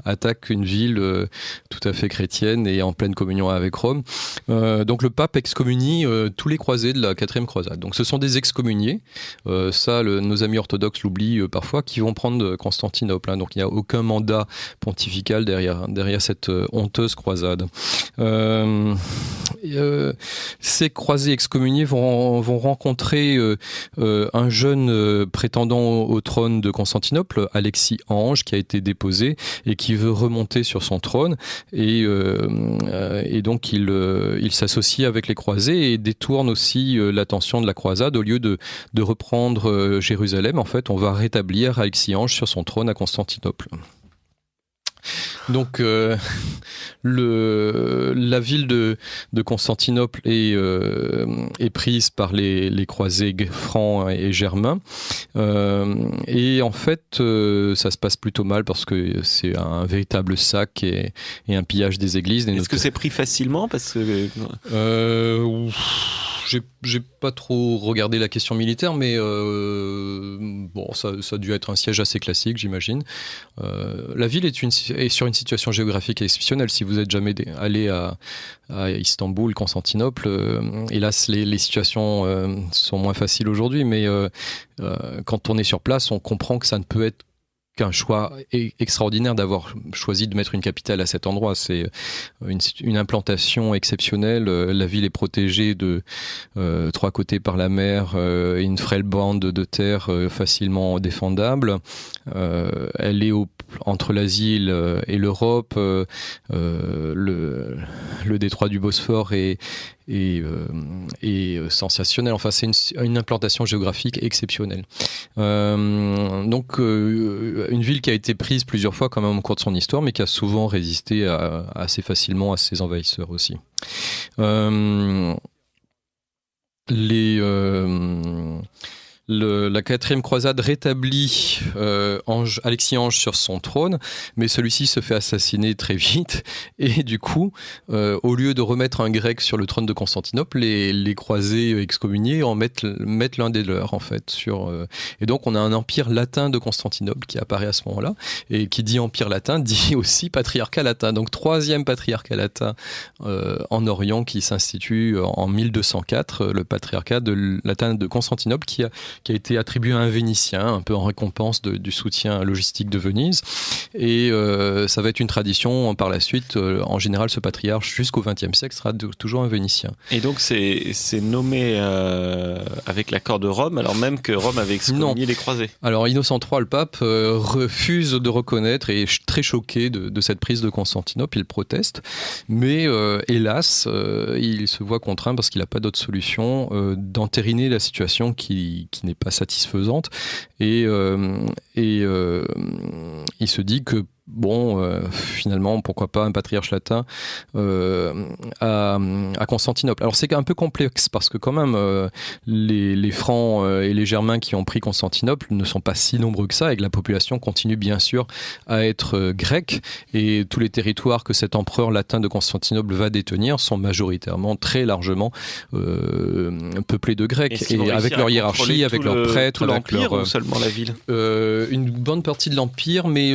attaquent une ville tout à fait chrétienne et en pleine communion avec Rome. Donc le pape excommunie tous les croisés de la 4e croisade. Donc ce sont des excommuniés, nos amis orthodoxes l'oublient parfois, qui vont prendre Constantinople. Donc il n'y a aucun mandat pontifical derrière cette honteuse croisade. Ces croisés excommuniés vont rencontrer un jeune prétendant au trône de Constantinople, Alexis Ange, qui a été déposé et qui veut remonter sur son trône, et donc il s'associe avec les croisés et détourne aussi l'attention de la croisade. Au lieu de reprendre Jérusalem, en fait, on va rétablir Alexis Ange sur son trône à Constantinople. Donc la ville de Constantinople est prise par les croisés francs et germains, et en fait ça se passe plutôt mal parce que c'est un véritable sac et un pillage des églises. Est-ce que c'est pris facilement parce que j'ai pas trop regardé la question militaire, mais bon, ça a dû être un siège assez classique, j'imagine. La ville est sur une situation géographique exceptionnelle. Si vous êtes jamais allé à Istanbul, Constantinople, hélas, les situations sont moins faciles aujourd'hui, mais quand on est sur place, on comprend que ça ne peut être qu'un choix extraordinaire d'avoir choisi de mettre une capitale à cet endroit. C'est une implantation exceptionnelle. La ville est protégée de 3 côtés par la mer et une frêle bande de terre facilement défendable. Elle est entre l'Asie et l'Europe. Le détroit du Bosphore est sensationnel. Enfin, c'est une implantation géographique exceptionnelle. Donc, une ville qui a été prise plusieurs fois quand même au cours de son histoire, mais qui a souvent résisté assez facilement à ses envahisseurs aussi. La 4e croisade rétablit Alexis Ange sur son trône, mais celui-ci se fait assassiner très vite, et du coup, au lieu de remettre un grec sur le trône de Constantinople, les croisés excommuniés en mettent l'un des leurs, en fait. Et donc on a un empire latin de Constantinople qui apparaît à ce moment-là, et qui dit empire latin dit aussi patriarcat latin. Donc 3e patriarcat latin en Orient qui s'institue en 1204, le patriarcat latin de Constantinople, qui a qui a été attribué à un Vénitien, un peu en récompense du soutien logistique de Venise. Et ça va être une tradition par la suite. En général, ce patriarche, jusqu'au XXe siècle, sera toujours un Vénitien. Et donc, c'est nommé avec l'accord de Rome, alors même que Rome avait excommunié les croisés. Alors, Innocent III, le pape, refuse de reconnaître et est très choqué de cette prise de Constantinople. Il proteste. Mais hélas, il se voit contraint, parce qu'il n'a pas d'autre solution, d'entériner la situation qui n'est pas satisfaisante. Et il se dit que finalement, pourquoi pas un patriarche latin à Constantinople. Alors c'est un peu complexe parce que quand même les Francs et les Germains qui ont pris Constantinople ne sont pas si nombreux que ça, et que la population continue bien sûr à être grecque, et tous les territoires que cet empereur latin de Constantinople va détenir sont majoritairement, très largement peuplés de Grecs, et avec leur hiérarchie, avec leurs prêtres, tout l'empire ou seulement la ville? Une bonne partie de l'empire, mais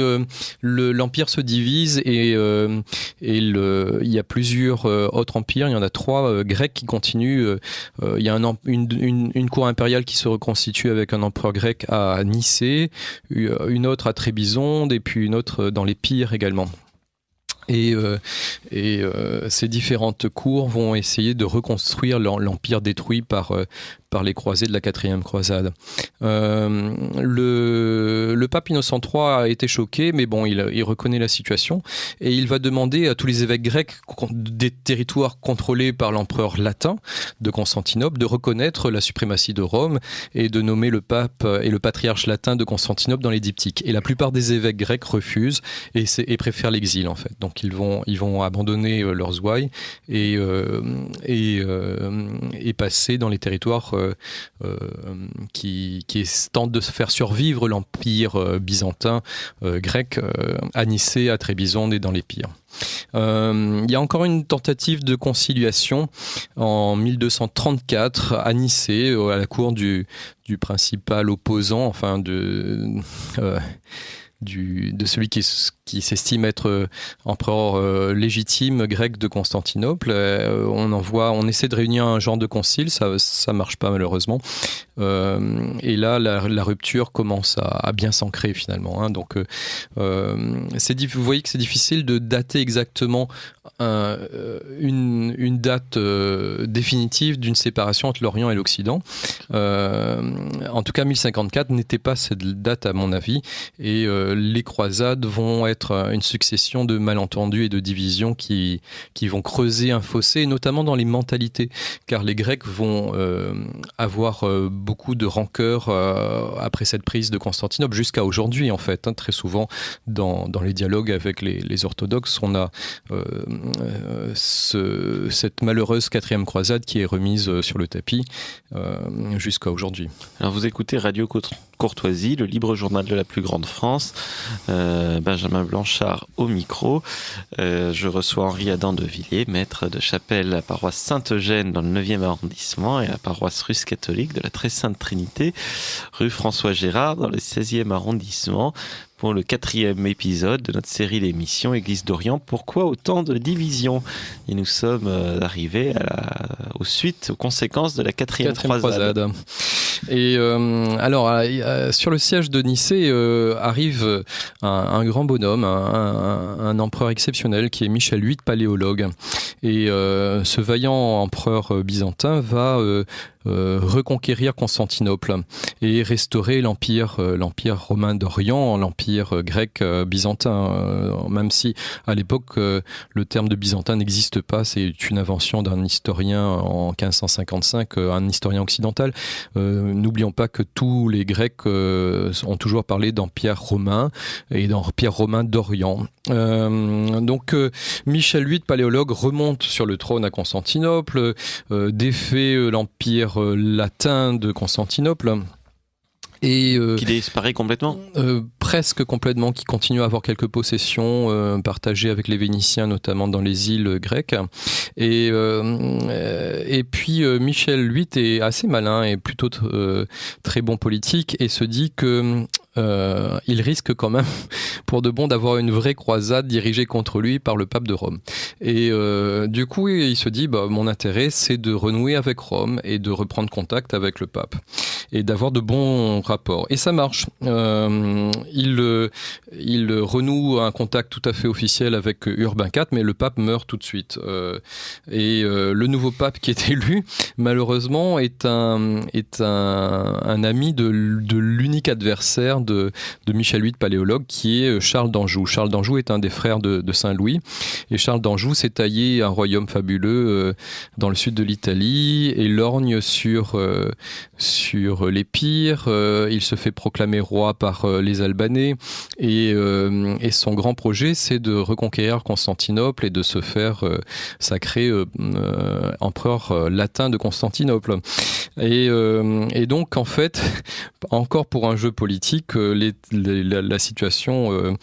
l'empire se divise, et il y a plusieurs autres empires. Il y en a 3 grecs qui continuent. Il y a une cour impériale qui se reconstitue avec un empereur grec à Nicée, une autre à Trébizonde, et puis une autre dans l'Épire également. Et ces différentes cours vont essayer de reconstruire l'empire détruit par les croisés de la 4e croisade. Le pape Innocent III a été choqué, mais bon, il reconnaît la situation, et il va demander à tous les évêques grecs des territoires contrôlés par l'empereur latin de Constantinople de reconnaître la suprématie de Rome et de nommer le pape et le patriarche latin de Constantinople dans les diptyques. Et la plupart des évêques grecs refusent et préfèrent l'exil, en fait. Donc ils vont abandonner leurs ouailles et passer dans les territoires qui tentent de faire survivre l'empire byzantin grec à Nicée, à Trébizonde et dans l'Épire. Il y a encore une tentative de conciliation en 1234 à Nicée, à la cour du principal opposant, enfin de celui qui s'estime être empereur légitime grec de Constantinople. On essaie de réunir un genre de concile, ça marche pas malheureusement. Et là, la rupture commence à bien s'ancrer finalement. Donc, vous voyez que c'est difficile de dater exactement une date définitive d'une séparation entre l'Orient et l'Occident. En tout cas, 1054 n'était pas cette date à mon avis, et les croisades vont être une succession de malentendus et de divisions qui vont creuser un fossé, notamment dans les mentalités, car les Grecs vont avoir beaucoup de rancœur après cette prise de Constantinople, jusqu'à aujourd'hui en fait. Très souvent dans les dialogues avec les orthodoxes, on a cette malheureuse 4e croisade qui est remise sur le tapis jusqu'à aujourd'hui. Alors vous écoutez Radio Courtoisie, le libre journal de la plus grande France. Benjamin Blanchard au micro. Je reçois Henri Adam de Villiers, maître de chapelle à la paroisse Saint-Eugène dans le 9e arrondissement, et à la paroisse russe catholique de la Très Sainte Trinité, rue François Gérard dans le 16e arrondissement, pour le 4e épisode de notre série d'émissions Église d'Orient. Pourquoi autant de divisions? Et nous sommes arrivés aux conséquences de la 4e croisade. Et alors, sur le siège de Nicée arrive un grand bonhomme, un empereur exceptionnel qui est Michel VIII, paléologue. Et ce vaillant empereur byzantin va reconquérir Constantinople et restaurer l'empire romain d'Orient, l'empire grec byzantin, même si à l'époque le terme de byzantin n'existe pas, c'est une invention d'un historien en 1555, un historien occidental. N'oublions pas que tous les Grecs ont toujours parlé d'empire romain et d'empire romain d'Orient. Donc Michel VIII, paléologue, remonte sur le trône à Constantinople, défait l'empire latin de Constantinople. Et qui disparaît complètement, presque complètement, qui continue à avoir quelques possessions partagées avec les Vénitiens, notamment dans les îles grecques. Et puis Michel VIII est assez malin et plutôt très bon politique, et se dit que il risque quand même pour de bon d'avoir une vraie croisade dirigée contre lui par le pape de Rome. Et du coup, il se dit, mon intérêt, c'est de renouer avec Rome et de reprendre contact avec le pape et d'avoir de bons rapports. Et ça marche. Il renoue un contact tout à fait officiel avec Urbain IV, mais le pape meurt tout de suite. Et le nouveau pape qui est élu, malheureusement, est un ami de l'unique adversaire de Michel VIII, paléologue, qui est Charles d'Anjou. Charles d'Anjou est un des frères de Saint-Louis, et Charles d'Anjou s'est taillé un royaume fabuleux dans le sud de l'Italie et lorgne sur l'Épire. Il se fait proclamer roi par les Albanais, et son grand projet, c'est de reconquérir Constantinople et de se faire sacré empereur latin de Constantinople. Et donc, en fait, encore pour un jeu politique, la situation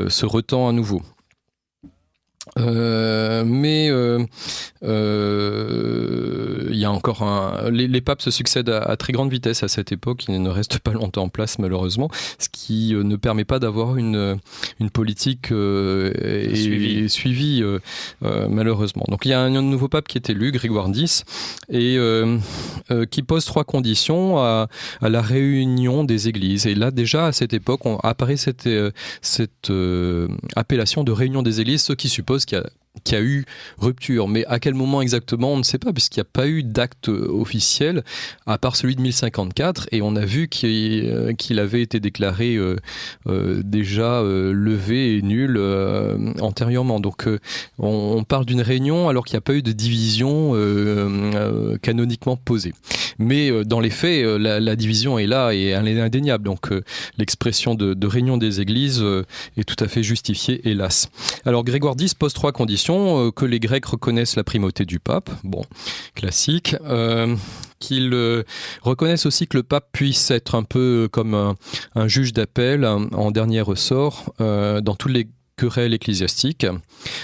se retend à nouveau. Mais il y a encore les papes se succèdent à très grande vitesse à cette époque. Ils ne restent pas longtemps en place, malheureusement, ce qui ne permet pas d'avoir une politique suivie malheureusement. Donc il y a un nouveau pape qui est élu, Grégoire X, et qui pose 3 conditions à la réunion des églises. Et là, déjà à cette époque, apparaît cette appellation de réunion des églises, ce qui suppose qu'il y a eu rupture. Mais à quel moment exactement, on ne sait pas, puisqu'il n'y a pas eu d'acte officiel, à part celui de 1054, et on a vu qu'il avait été déclaré déjà levé et nul antérieurement. Donc on parle d'une réunion alors qu'il n'y a pas eu de division canoniquement posée. Mais dans les faits, la division est là et elle est indéniable. Donc l'expression de réunion des églises est tout à fait justifiée, hélas. Alors Grégoire X pose 3 conditions. Que les Grecs reconnaissent la primauté du pape, bon, classique, qu'ils reconnaissent aussi que le pape puisse être un peu comme un juge d'appel en dernier ressort dans toutes les querelles ecclésiastiques,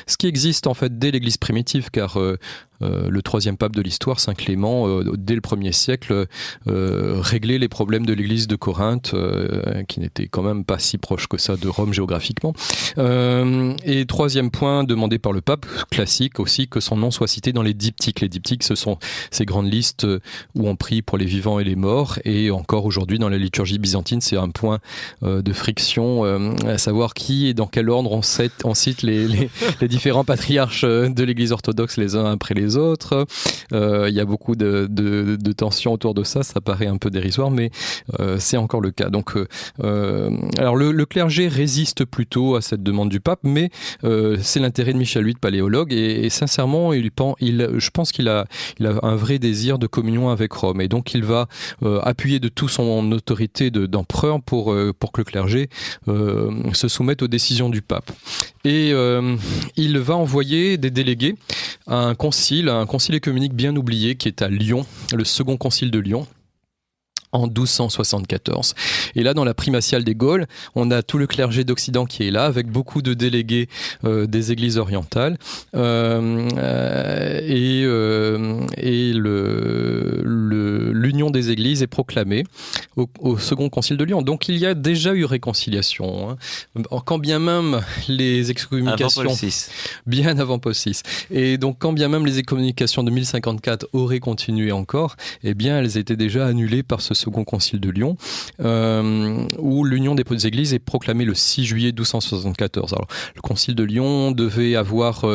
ce qui existe en fait dès l'Église primitive, car le 3e pape de l'histoire, Saint Clément, dès le 1er siècle, réglait les problèmes de l'église de Corinthe, qui n'était quand même pas si proche que ça de Rome géographiquement. Et 3e point demandé par le pape, classique aussi, que son nom soit cité dans les diptyques. Les diptyques, ce sont ces grandes listes où on prie pour les vivants et les morts, et encore aujourd'hui dans la liturgie byzantine, c'est un point de friction, à savoir qui et dans quel ordre on cite les différents patriarches de l'église orthodoxe les uns après les autres. Il y a beaucoup de tensions autour de ça, ça paraît un peu dérisoire, mais c'est encore le cas. Donc, alors le clergé résiste plutôt à cette demande du pape, mais c'est l'intérêt de Michel VIII, paléologue, et sincèrement, je pense qu'il a un vrai désir de communion avec Rome, et donc il va appuyer de tout son autorité d'empereur pour que le clergé se soumette aux décisions du pape. Et il va envoyer des délégués à un concile œcuménique bien oublié qui est à Lyon, le second concile de Lyon, en 1274. Et là, dans la primatiale des Gaules, on a tout le clergé d'Occident qui est là, avec beaucoup de délégués des églises orientales, et l'union des églises est proclamée au second concile de Lyon. Donc il y a déjà eu réconciliation, hein. Quand bien même les excommunications... Avant Paul VI. Bien avant Paul VI. Et donc quand bien même les excommunications de 1054 auraient continué encore, eh bien elles étaient déjà annulées par ce second concile de Lyon, où l'union des églises est proclamée le 6 juillet 1274. Alors, le concile de Lyon devait avoir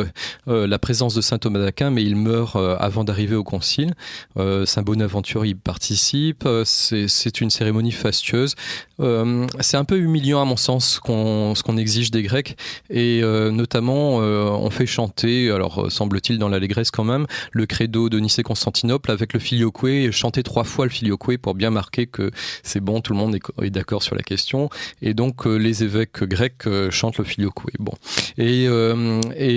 la présence de saint Thomas d'Aquin, mais il meurt avant d'arriver au concile. Saint Bonaventure y participe. C'est une cérémonie fastueuse. C'est un peu humiliant à mon sens ce qu'on exige des Grecs, et notamment on fait chanter, alors semble-t-il dans l'allégresse quand même, le credo de Nicée-Constantinople avec le filioque, chanter 3 fois le filioque pour bien marquer que c'est bon, tout le monde est d'accord sur la question. et donc les évêques grecs chantent le Filioque. Bon, et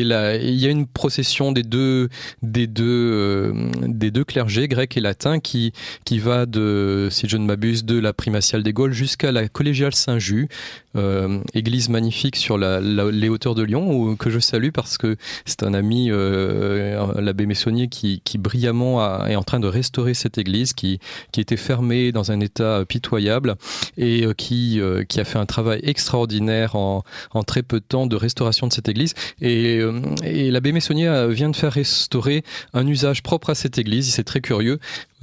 là, il y a une procession des deux clergés grecs et latins qui va de, si je ne m'abuse, de la primatiale des Gaules jusqu'à la collégiale Saint-Just, église magnifique sur les hauteurs de Lyon, que je salue parce que c'est un ami, l'abbé Messonnier, qui brillamment est en train de restaurer cette église qui était fermée dans un état pitoyable et qui a fait un travail extraordinaire en très peu de temps de restauration de cette église. Et l'abbé Messonnier vient de faire restaurer un usage propre à cette église. C'est très curieux.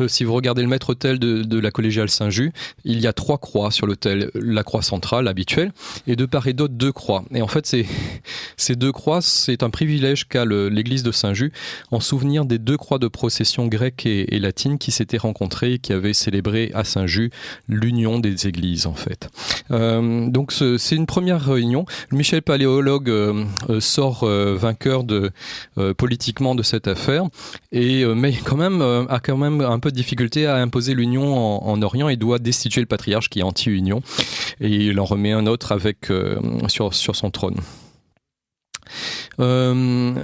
Si vous regardez le maître-autel de la collégiale Saint-Just, il y a 3 croix sur l'autel. La croix centrale, habituelle, et de part et d'autre 2 croix. Et en fait, ces 2 croix, c'est un privilège qu'a l'église de Saint-Just en souvenir des 2 croix de procession grecque et latine qui s'étaient rencontrées et qui avaient célébré à Saint-Just l'union des églises, en fait. Donc, c'est une première réunion. Michel Paléologue sort vainqueur politiquement de cette affaire, mais a quand même un peu de difficulté à imposer l'union en Orient et doit destituer le patriarche qui est anti-union, et il en remet un autre sur son trône. Il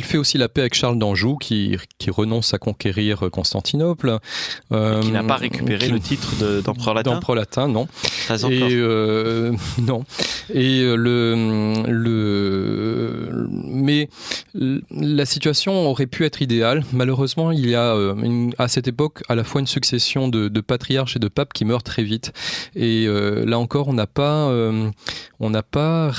fait aussi la paix avec Charles d'Anjou qui renonce à conquérir Constantinople, qui n'a pas récupéré le titre d'empereur latin. D'empereur latin, non. Pas encore. Non. Et mais la situation aurait pu être idéale. Malheureusement, il y a à cette époque à la fois une succession de patriarches et de papes qui meurent très vite. Et là encore, on n'a pas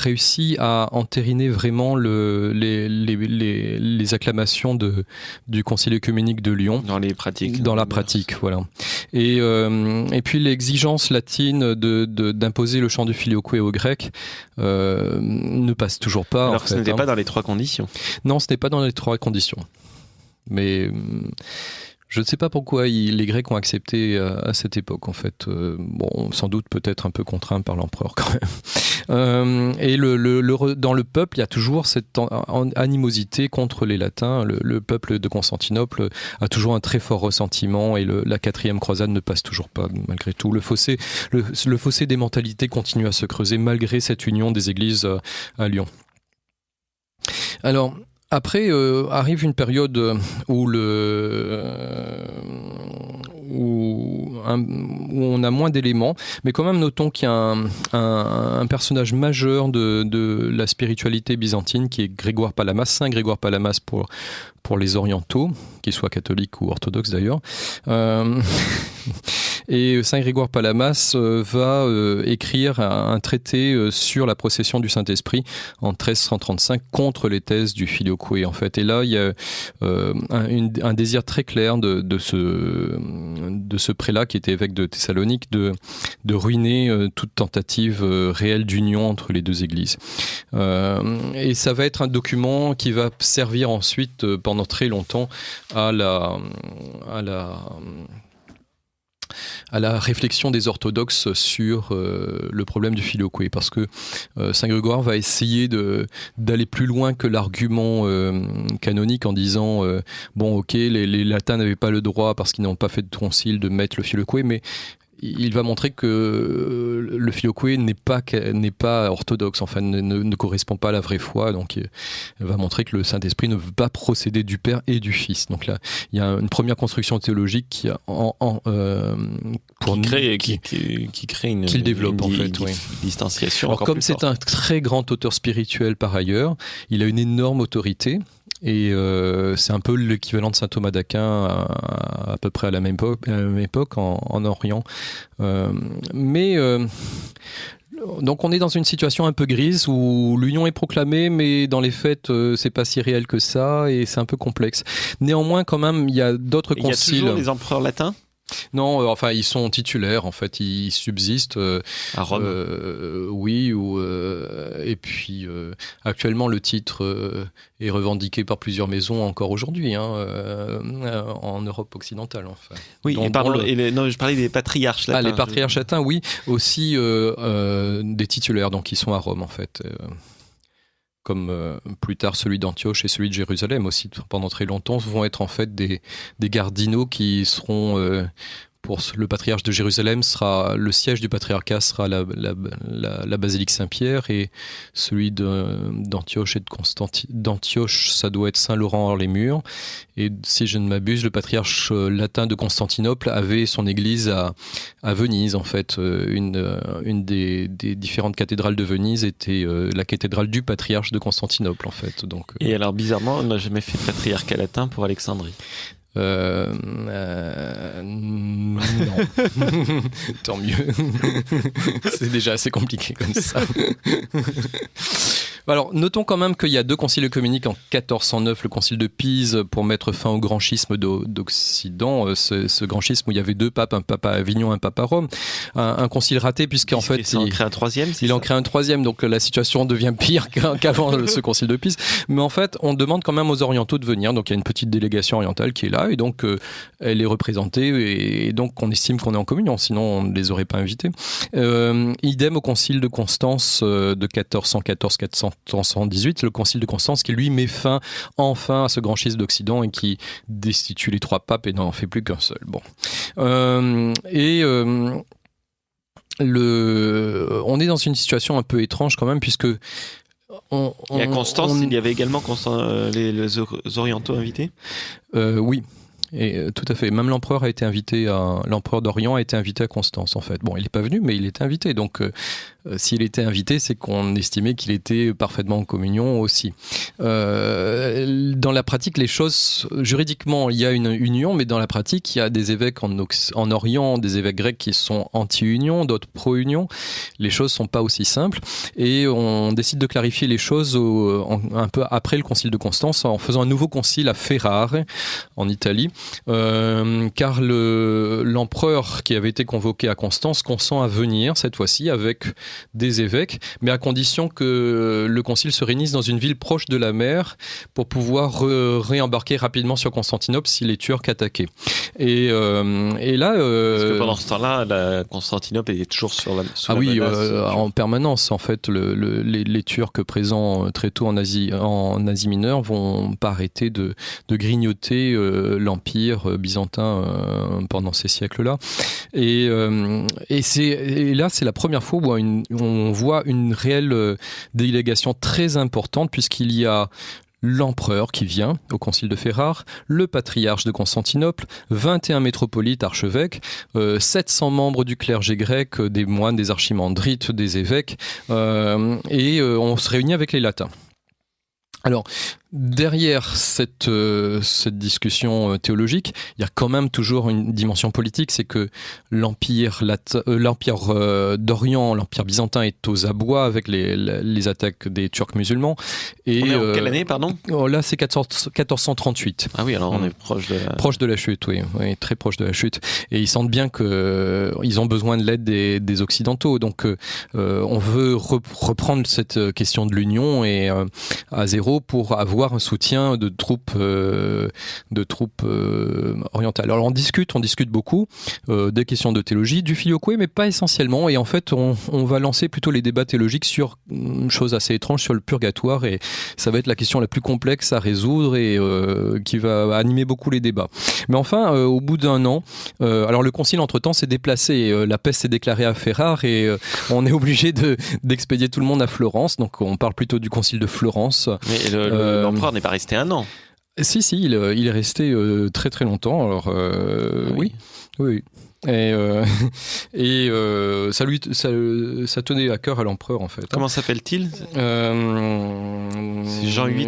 réussi à entériner vraiment les acclamations du Concile œcuménique de Lyon dans les pratiques, la pratique, voilà. Et puis l'exigence latine d'imposer le chant du Filioque aux Grecs ne passe toujours pas. Alors que ce n'était pas dans les 3 conditions. Non, ce n'est pas dans les 3 conditions. Mais je ne sais pas pourquoi les Grecs ont accepté à cette époque, en fait. Sans doute peut-être un peu contraint par l'empereur quand même. Et dans le peuple, il y a toujours cette animosité contre les Latins. Le peuple de Constantinople a toujours un très fort ressentiment et la 4e croisade ne passe toujours pas, malgré tout. Le fossé des mentalités continue à se creuser malgré cette union des églises à Lyon. Alors, après arrive une période où on a moins d'éléments, mais quand même notons qu'il y a un personnage majeur de la spiritualité byzantine qui est Grégoire Palamas, Saint Grégoire Palamas pour les orientaux, qu'ils soient catholiques ou orthodoxes d'ailleurs. Et Saint Grégoire Palamas va écrire un traité sur la procession du Saint-Esprit en 1335 contre les thèses du Filioque, en fait. Et là, il y a un désir très clair de ce prélat qui était évêque de Thessalonique de ruiner toute tentative réelle d'union entre les 2 églises. Et ça va être un document qui va servir ensuite pendant très longtemps à la réflexion des orthodoxes sur le problème du Filioque, parce que Saint Grégoire va essayer d'aller plus loin que l'argument canonique en disant bon, ok, les latins n'avaient pas le droit parce qu'ils n'ont pas fait de concile de mettre le Filioque, mais il va montrer que le Filioque n'est pas orthodoxe, enfin ne correspond pas à la vraie foi. Donc il va montrer que le Saint-Esprit ne veut pas procéder du Père et du Fils. Donc là, il y a une première construction théologique qui crée une distanciation. Alors comme c'est un très grand auteur spirituel par ailleurs, il a une énorme autorité. Et c'est un peu l'équivalent de saint Thomas d'Aquin à peu près à la même époque en Orient. Donc on est dans une situation un peu grise où l'union est proclamée, mais dans les faits, c'est pas si réel que ça et c'est un peu complexe. Néanmoins, quand même, il y a d'autres conciles. Il y a toujours les empereurs latins ? Non, enfin ils sont titulaires, en fait, ils subsistent à Rome. Oui, et puis actuellement le titre est revendiqué par plusieurs maisons encore aujourd'hui, en Europe occidentale. Enfin. Oui, non, je parlais des patriarches latins. Les patriarches latins, oui, aussi des titulaires, donc ils sont à Rome en fait. Comme plus tard celui d'Antioche et celui de Jérusalem aussi, pendant très longtemps, vont être en fait des cardinaux qui seront pour le patriarche de Jérusalem, le siège du patriarcat sera la basilique Saint-Pierre, et celui d'Antioche et d'Antioche, ça doit être Saint-Laurent-hors-les-Murs. Et si je ne m'abuse, le patriarche latin de Constantinople avait son église à Venise, en fait. Une des différentes cathédrales de Venise était la cathédrale du patriarche de Constantinople, en fait. Donc, et alors, bizarrement, on n'a jamais fait de patriarcat latin pour Alexandrie. Non. Tant mieux. C'est déjà assez compliqué comme ça. Alors, notons quand même qu'il y a 2 conciles œcuméniques en 1409, le concile de Pise pour mettre fin au grand schisme d'Occident, ce grand schisme où il y avait 2 papes, un pape à Avignon, un pape à Rome, un concile raté puisqu'en fait il en crée un troisième. Il en crée un troisième, donc la situation devient pire qu'avant ce concile de Pise. Mais en fait, on demande quand même aux orientaux de venir, donc il y a une petite délégation orientale qui est là, et donc elle est représentée, et donc on estime qu'on est en communion, sinon on ne les aurait pas invités. Idem au concile de Constance de 1414-1418, le concile de Constance qui lui met fin enfin à ce grand schisme d'Occident et qui destitue les 3 papes et n'en fait plus qu'un seul. Bon. On est dans une situation un peu étrange quand même, puisque et à Constance, il y avait également les orientaux invités. Oui. Et tout à fait. Même l'empereur d'Orient a été invité à Constance, en fait. Bon, il n'est pas venu, mais il était invité. Donc, s'il était invité, c'est qu'on estimait qu'il était parfaitement en communion aussi. Dans la pratique, les choses, juridiquement, il y a une union, mais dans la pratique, il y a des évêques en Orient, des évêques grecs qui sont anti-union, d'autres pro-union. Les choses ne sont pas aussi simples. Et on décide de clarifier les choses un peu après le concile de Constance en faisant un nouveau concile à Ferrare, en Italie. Car l'empereur qui avait été convoqué à Constance consent à venir cette fois-ci avec des évêques, mais à condition que le concile se réunisse dans une ville proche de la mer pour pouvoir réembarquer rapidement sur Constantinople si les Turcs attaquaient. Et là... Parce que pendant ce temps-là, Constantinople était toujours sous la menace. En permanence. En fait, les Turcs présents très tôt en Asie mineure vont pas arrêter de grignoter l'empire byzantin pendant ces siècles-là. Et là, c'est la première fois où on voit une réelle délégation très importante, puisqu'il y a l'empereur qui vient au concile de Ferrare, le patriarche de Constantinople, 21 métropolites, archevêques, 700 membres du clergé grec, des moines, des archimandrites, des évêques, et on se réunit avec les latins. Alors, derrière cette discussion théologique, il y a quand même toujours une dimension politique, c'est que l'empire d'Orient, l'empire byzantin est aux abois avec les attaques des Turcs musulmans. Et, on est en quelle année, pardon ? Là, c'est 1438. Ah oui, alors on est proche de la chute, oui, très proche de la chute. Et ils sentent bien qu'ils ont besoin de l'aide des Occidentaux. Donc, on veut reprendre cette question de l'union et à zéro pour avoir un soutien de troupes orientales. Alors on discute beaucoup des questions de théologie, du filioque, mais pas essentiellement. Et en fait, on va lancer plutôt les débats théologiques sur une chose assez étrange, sur le purgatoire. Et ça va être la question la plus complexe à résoudre et qui va animer beaucoup les débats. Mais enfin, au bout d'1 an, alors le concile entre-temps s'est déplacé. La peste s'est déclarée à Ferrare et on est obligé d'expédier tout le monde à Florence. Donc on parle plutôt du concile de Florence. Mais l'empereur n'est pas resté 1 an. Si, il est resté très très longtemps. Alors oui. Et ça tenait à cœur à l'empereur en fait. Comment s'appelle-t-il ? C'est Jean VIII,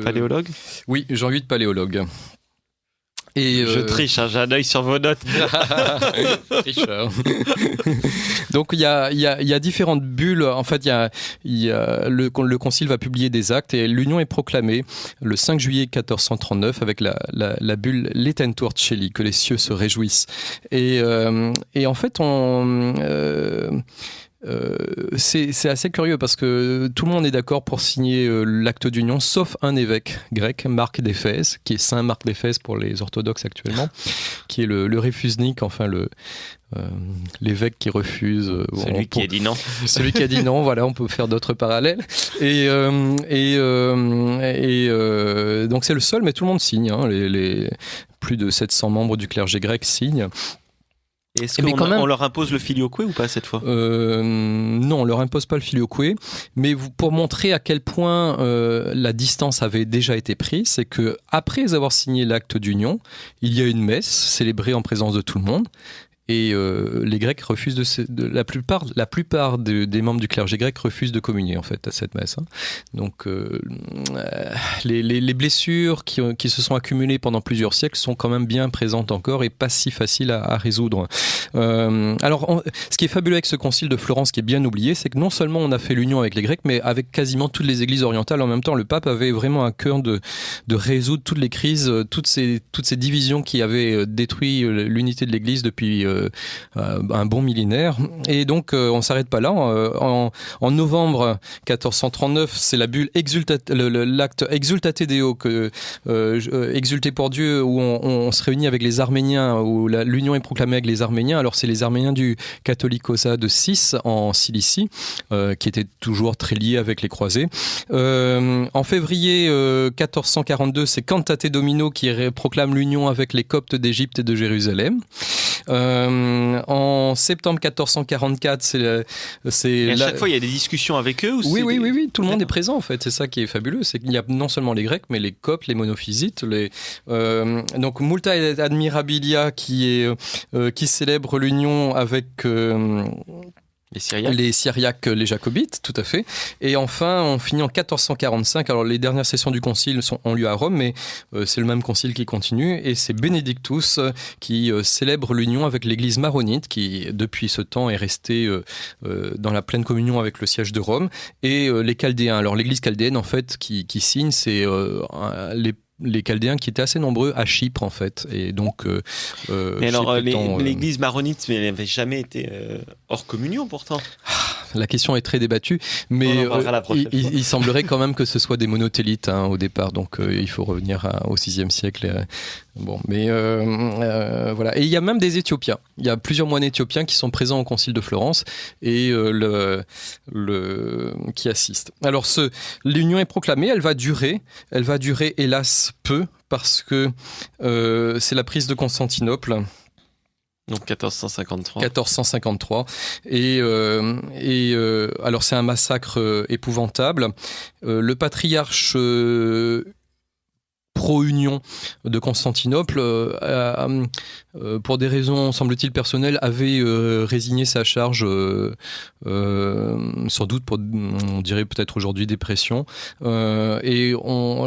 paléologue ? Oui, Jean VIII, paléologue. Et je triche, j'ai un œil sur vos notes. Tricheur. Donc il y a différentes bulles. En fait, le concile va publier des actes et l'union est proclamée le 5 juillet 1439 avec la bulle Laetentur Caeli, que les cieux se réjouissent. Et en fait, c'est assez curieux parce que tout le monde est d'accord pour signer l'acte d'union, sauf un évêque grec, Marc d'Éphèse, qui est Saint Marc d'Éphèse pour les orthodoxes actuellement, qui est le réfusnique, enfin l'évêque qui refuse. Qui a dit non. Celui qui a dit non, voilà, on peut faire d'autres parallèles. Et donc c'est le seul, mais tout le monde signe. Hein, les plus de 700 membres du clergé grec signent. Est-ce qu'on leur impose le filioque ou pas cette fois? Non, on leur impose pas le filioque, mais pour montrer à quel point la distance avait déjà été prise, c'est que après avoir signé l'acte d'union, il y a une messe célébrée en présence de tout le monde. Et les Grecs refusent la plupart des membres du clergé grec refusent de communier en fait à cette messe. Hein. Donc les blessures qui se sont accumulées pendant plusieurs siècles sont quand même bien présentes encore et pas si faciles à résoudre. Ce qui est fabuleux avec ce concile de Florence, qui est bien oublié, c'est que non seulement on a fait l'union avec les Grecs, mais avec quasiment toutes les églises orientales en même temps. Le pape avait vraiment à cœur de résoudre toutes les crises, toutes ces divisions qui avaient détruit l'unité de l'Église depuis un bon millénaire. Et donc, on ne s'arrête pas là. En novembre 1439, c'est la bulle l'acte Exultate Deo, exulté pour Dieu, où on se réunit avec les Arméniens, où l'union est proclamée avec les Arméniens. Alors, c'est les Arméniens du Catholicosat de Sis, en Cilicie, qui étaient toujours très liés avec les croisés. En février 1442, c'est Cantate Domino qui proclame l'union avec les Coptes d'Égypte et de Jérusalem. En septembre 1444, et à chaque fois, il y a des discussions avec eux ou oui, tout le monde est présent en fait. C'est ça qui est fabuleux, c'est qu'il y a non seulement les Grecs, mais les Coptes, les Monophysites, donc Multa et Admirabilia qui célèbre l'union avec les Syriaques, les Jacobites, tout à fait. Et enfin, on finit en 1445. Alors, les dernières sessions du concile ont lieu à Rome, mais c'est le même concile qui continue. Et c'est Benedictus qui célèbre l'union avec l'église maronite, qui, depuis ce temps, est restée dans la pleine communion avec le siège de Rome. Et les Chaldéens. Alors, l'église chaldéenne, en fait, qui signe, c'est les Chaldéens qui étaient assez nombreux à Chypre en fait, et donc mais alors l'église maronite, mais elle n'avait jamais été hors communion pourtant. La question est très débattue, mais il semblerait quand même que ce soit des monothélites au départ, donc il faut revenir au VIe siècle. Voilà. Et il y a même des Éthiopiens. Il y a plusieurs moines éthiopiens qui sont présents au concile de Florence et qui assistent. Alors l'union est proclamée, elle va durer hélas peu, parce que c'est la prise de Constantinople. Donc 1453. 1453. Et alors c'est un massacre épouvantable. Le patriarche pro-union de Constantinople, pour des raisons, semble-t-il, personnelles, avait résigné sa charge, sans doute pour, on dirait peut-être aujourd'hui, des pressions. Et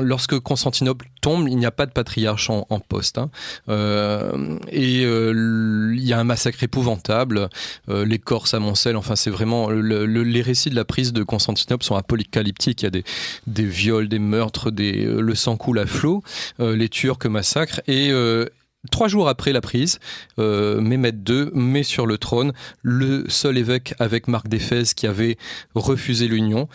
lorsque Constantinople tombe, il n'y a pas de patriarche en poste. Il y a un massacre épouvantable, les corps s'amoncellent, enfin c'est vraiment... les récits de la prise de Constantinople sont apocalyptiques, il y a des viols, des meurtres, le sang coule à flot, les Turcs massacrent, et 3 jours après la prise, Mehmet II met sur le trône le seul évêque avec Marc d'Éphèse qui avait refusé l'union,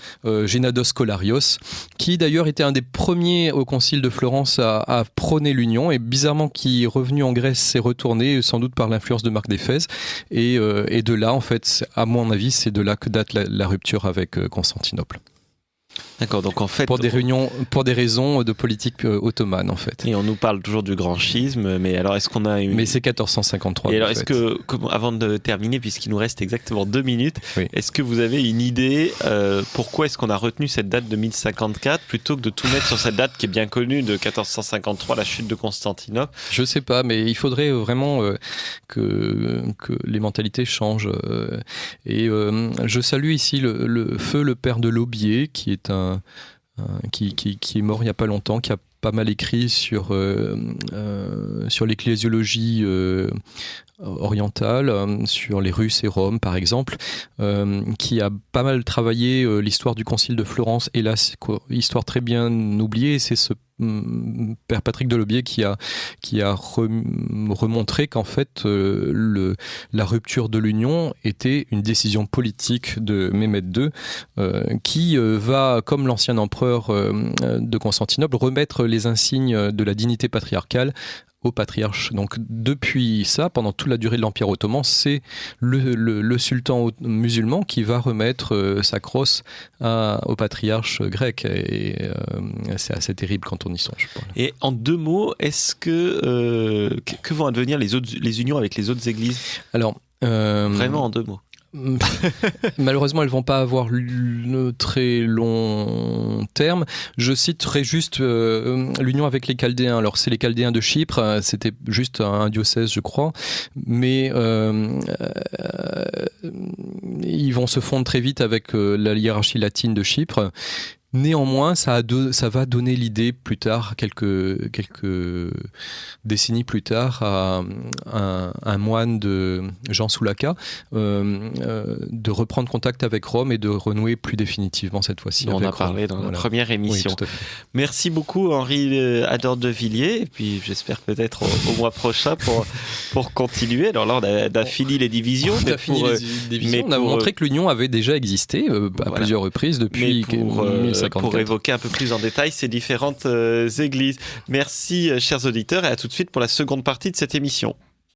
Génados Kolarios, qui d'ailleurs était un des premiers au concile de Florence à prôner l'union, et bizarrement qui, revenu en Grèce, s'est retourné, sans doute par l'influence de Marc d'Éphèse, et de là, en fait, à mon avis, c'est de là que date la rupture avec Constantinople. D'accord, donc en fait... Pour des raisons de politique ottomane, en fait. Et on nous parle toujours du grand schisme, mais alors est-ce qu'on a une... Mais c'est 1453. Et alors est-ce que, avant de terminer, puisqu'il nous reste exactement 2 minutes, oui. Est-ce que vous avez une idée pourquoi est-ce qu'on a retenu cette date de 1054 plutôt que de tout mettre sur cette date qui est bien connue de 1453, la chute de Constantinople? Je sais pas, mais il faudrait vraiment que les mentalités changent. Je salue ici le père de Laubier, qui est qui est mort il n'y a pas longtemps, qui a pas mal écrit sur l'ecclésiologie orientale, sur les Russes et Rome par exemple, qui a pas mal travaillé l'histoire du concile de Florence, et là, histoire très bien oubliée, c'est ce Père Patrick de Laubier qui a remontré qu'en fait la rupture de l'union était une décision politique de Mehmet II, qui va, comme l'ancien empereur de Constantinople, remettre les insignes de la dignité patriarcale au patriarche. Donc depuis ça, pendant toute la durée de l'Empire ottoman, c'est le sultan musulman qui va remettre sa crosse au patriarche grec. Et c'est assez terrible quand on y songe. Voilà. Et en 2 mots, est-ce que vont advenir les unions avec les autres églises ? Alors, vraiment en 2 mots. Malheureusement, elles vont pas avoir le très long terme. Je citerai juste l'union avec les Chaldéens. Alors, c'est les Chaldéens de Chypre. C'était juste un diocèse, je crois, mais ils vont se fondre très vite avec la hiérarchie latine de Chypre. Néanmoins, ça va donner l'idée plus tard, quelques décennies plus tard, à un moine de Jean Soulaka de reprendre contact avec Rome et de renouer plus définitivement cette fois-ci. On avec a parlé Rome. dans la première émission. Oui, tout à fait. Merci beaucoup Henri Adordevilliers, et puis j'espère peut-être au mois prochain pour continuer. Alors là, on a fini les divisions. On a montré que l'union avait déjà existé à plusieurs reprises depuis 1054. Pour évoquer un peu plus en détail ces différentes églises. Merci chers auditeurs, et à tout de suite pour la seconde partie de cette émission.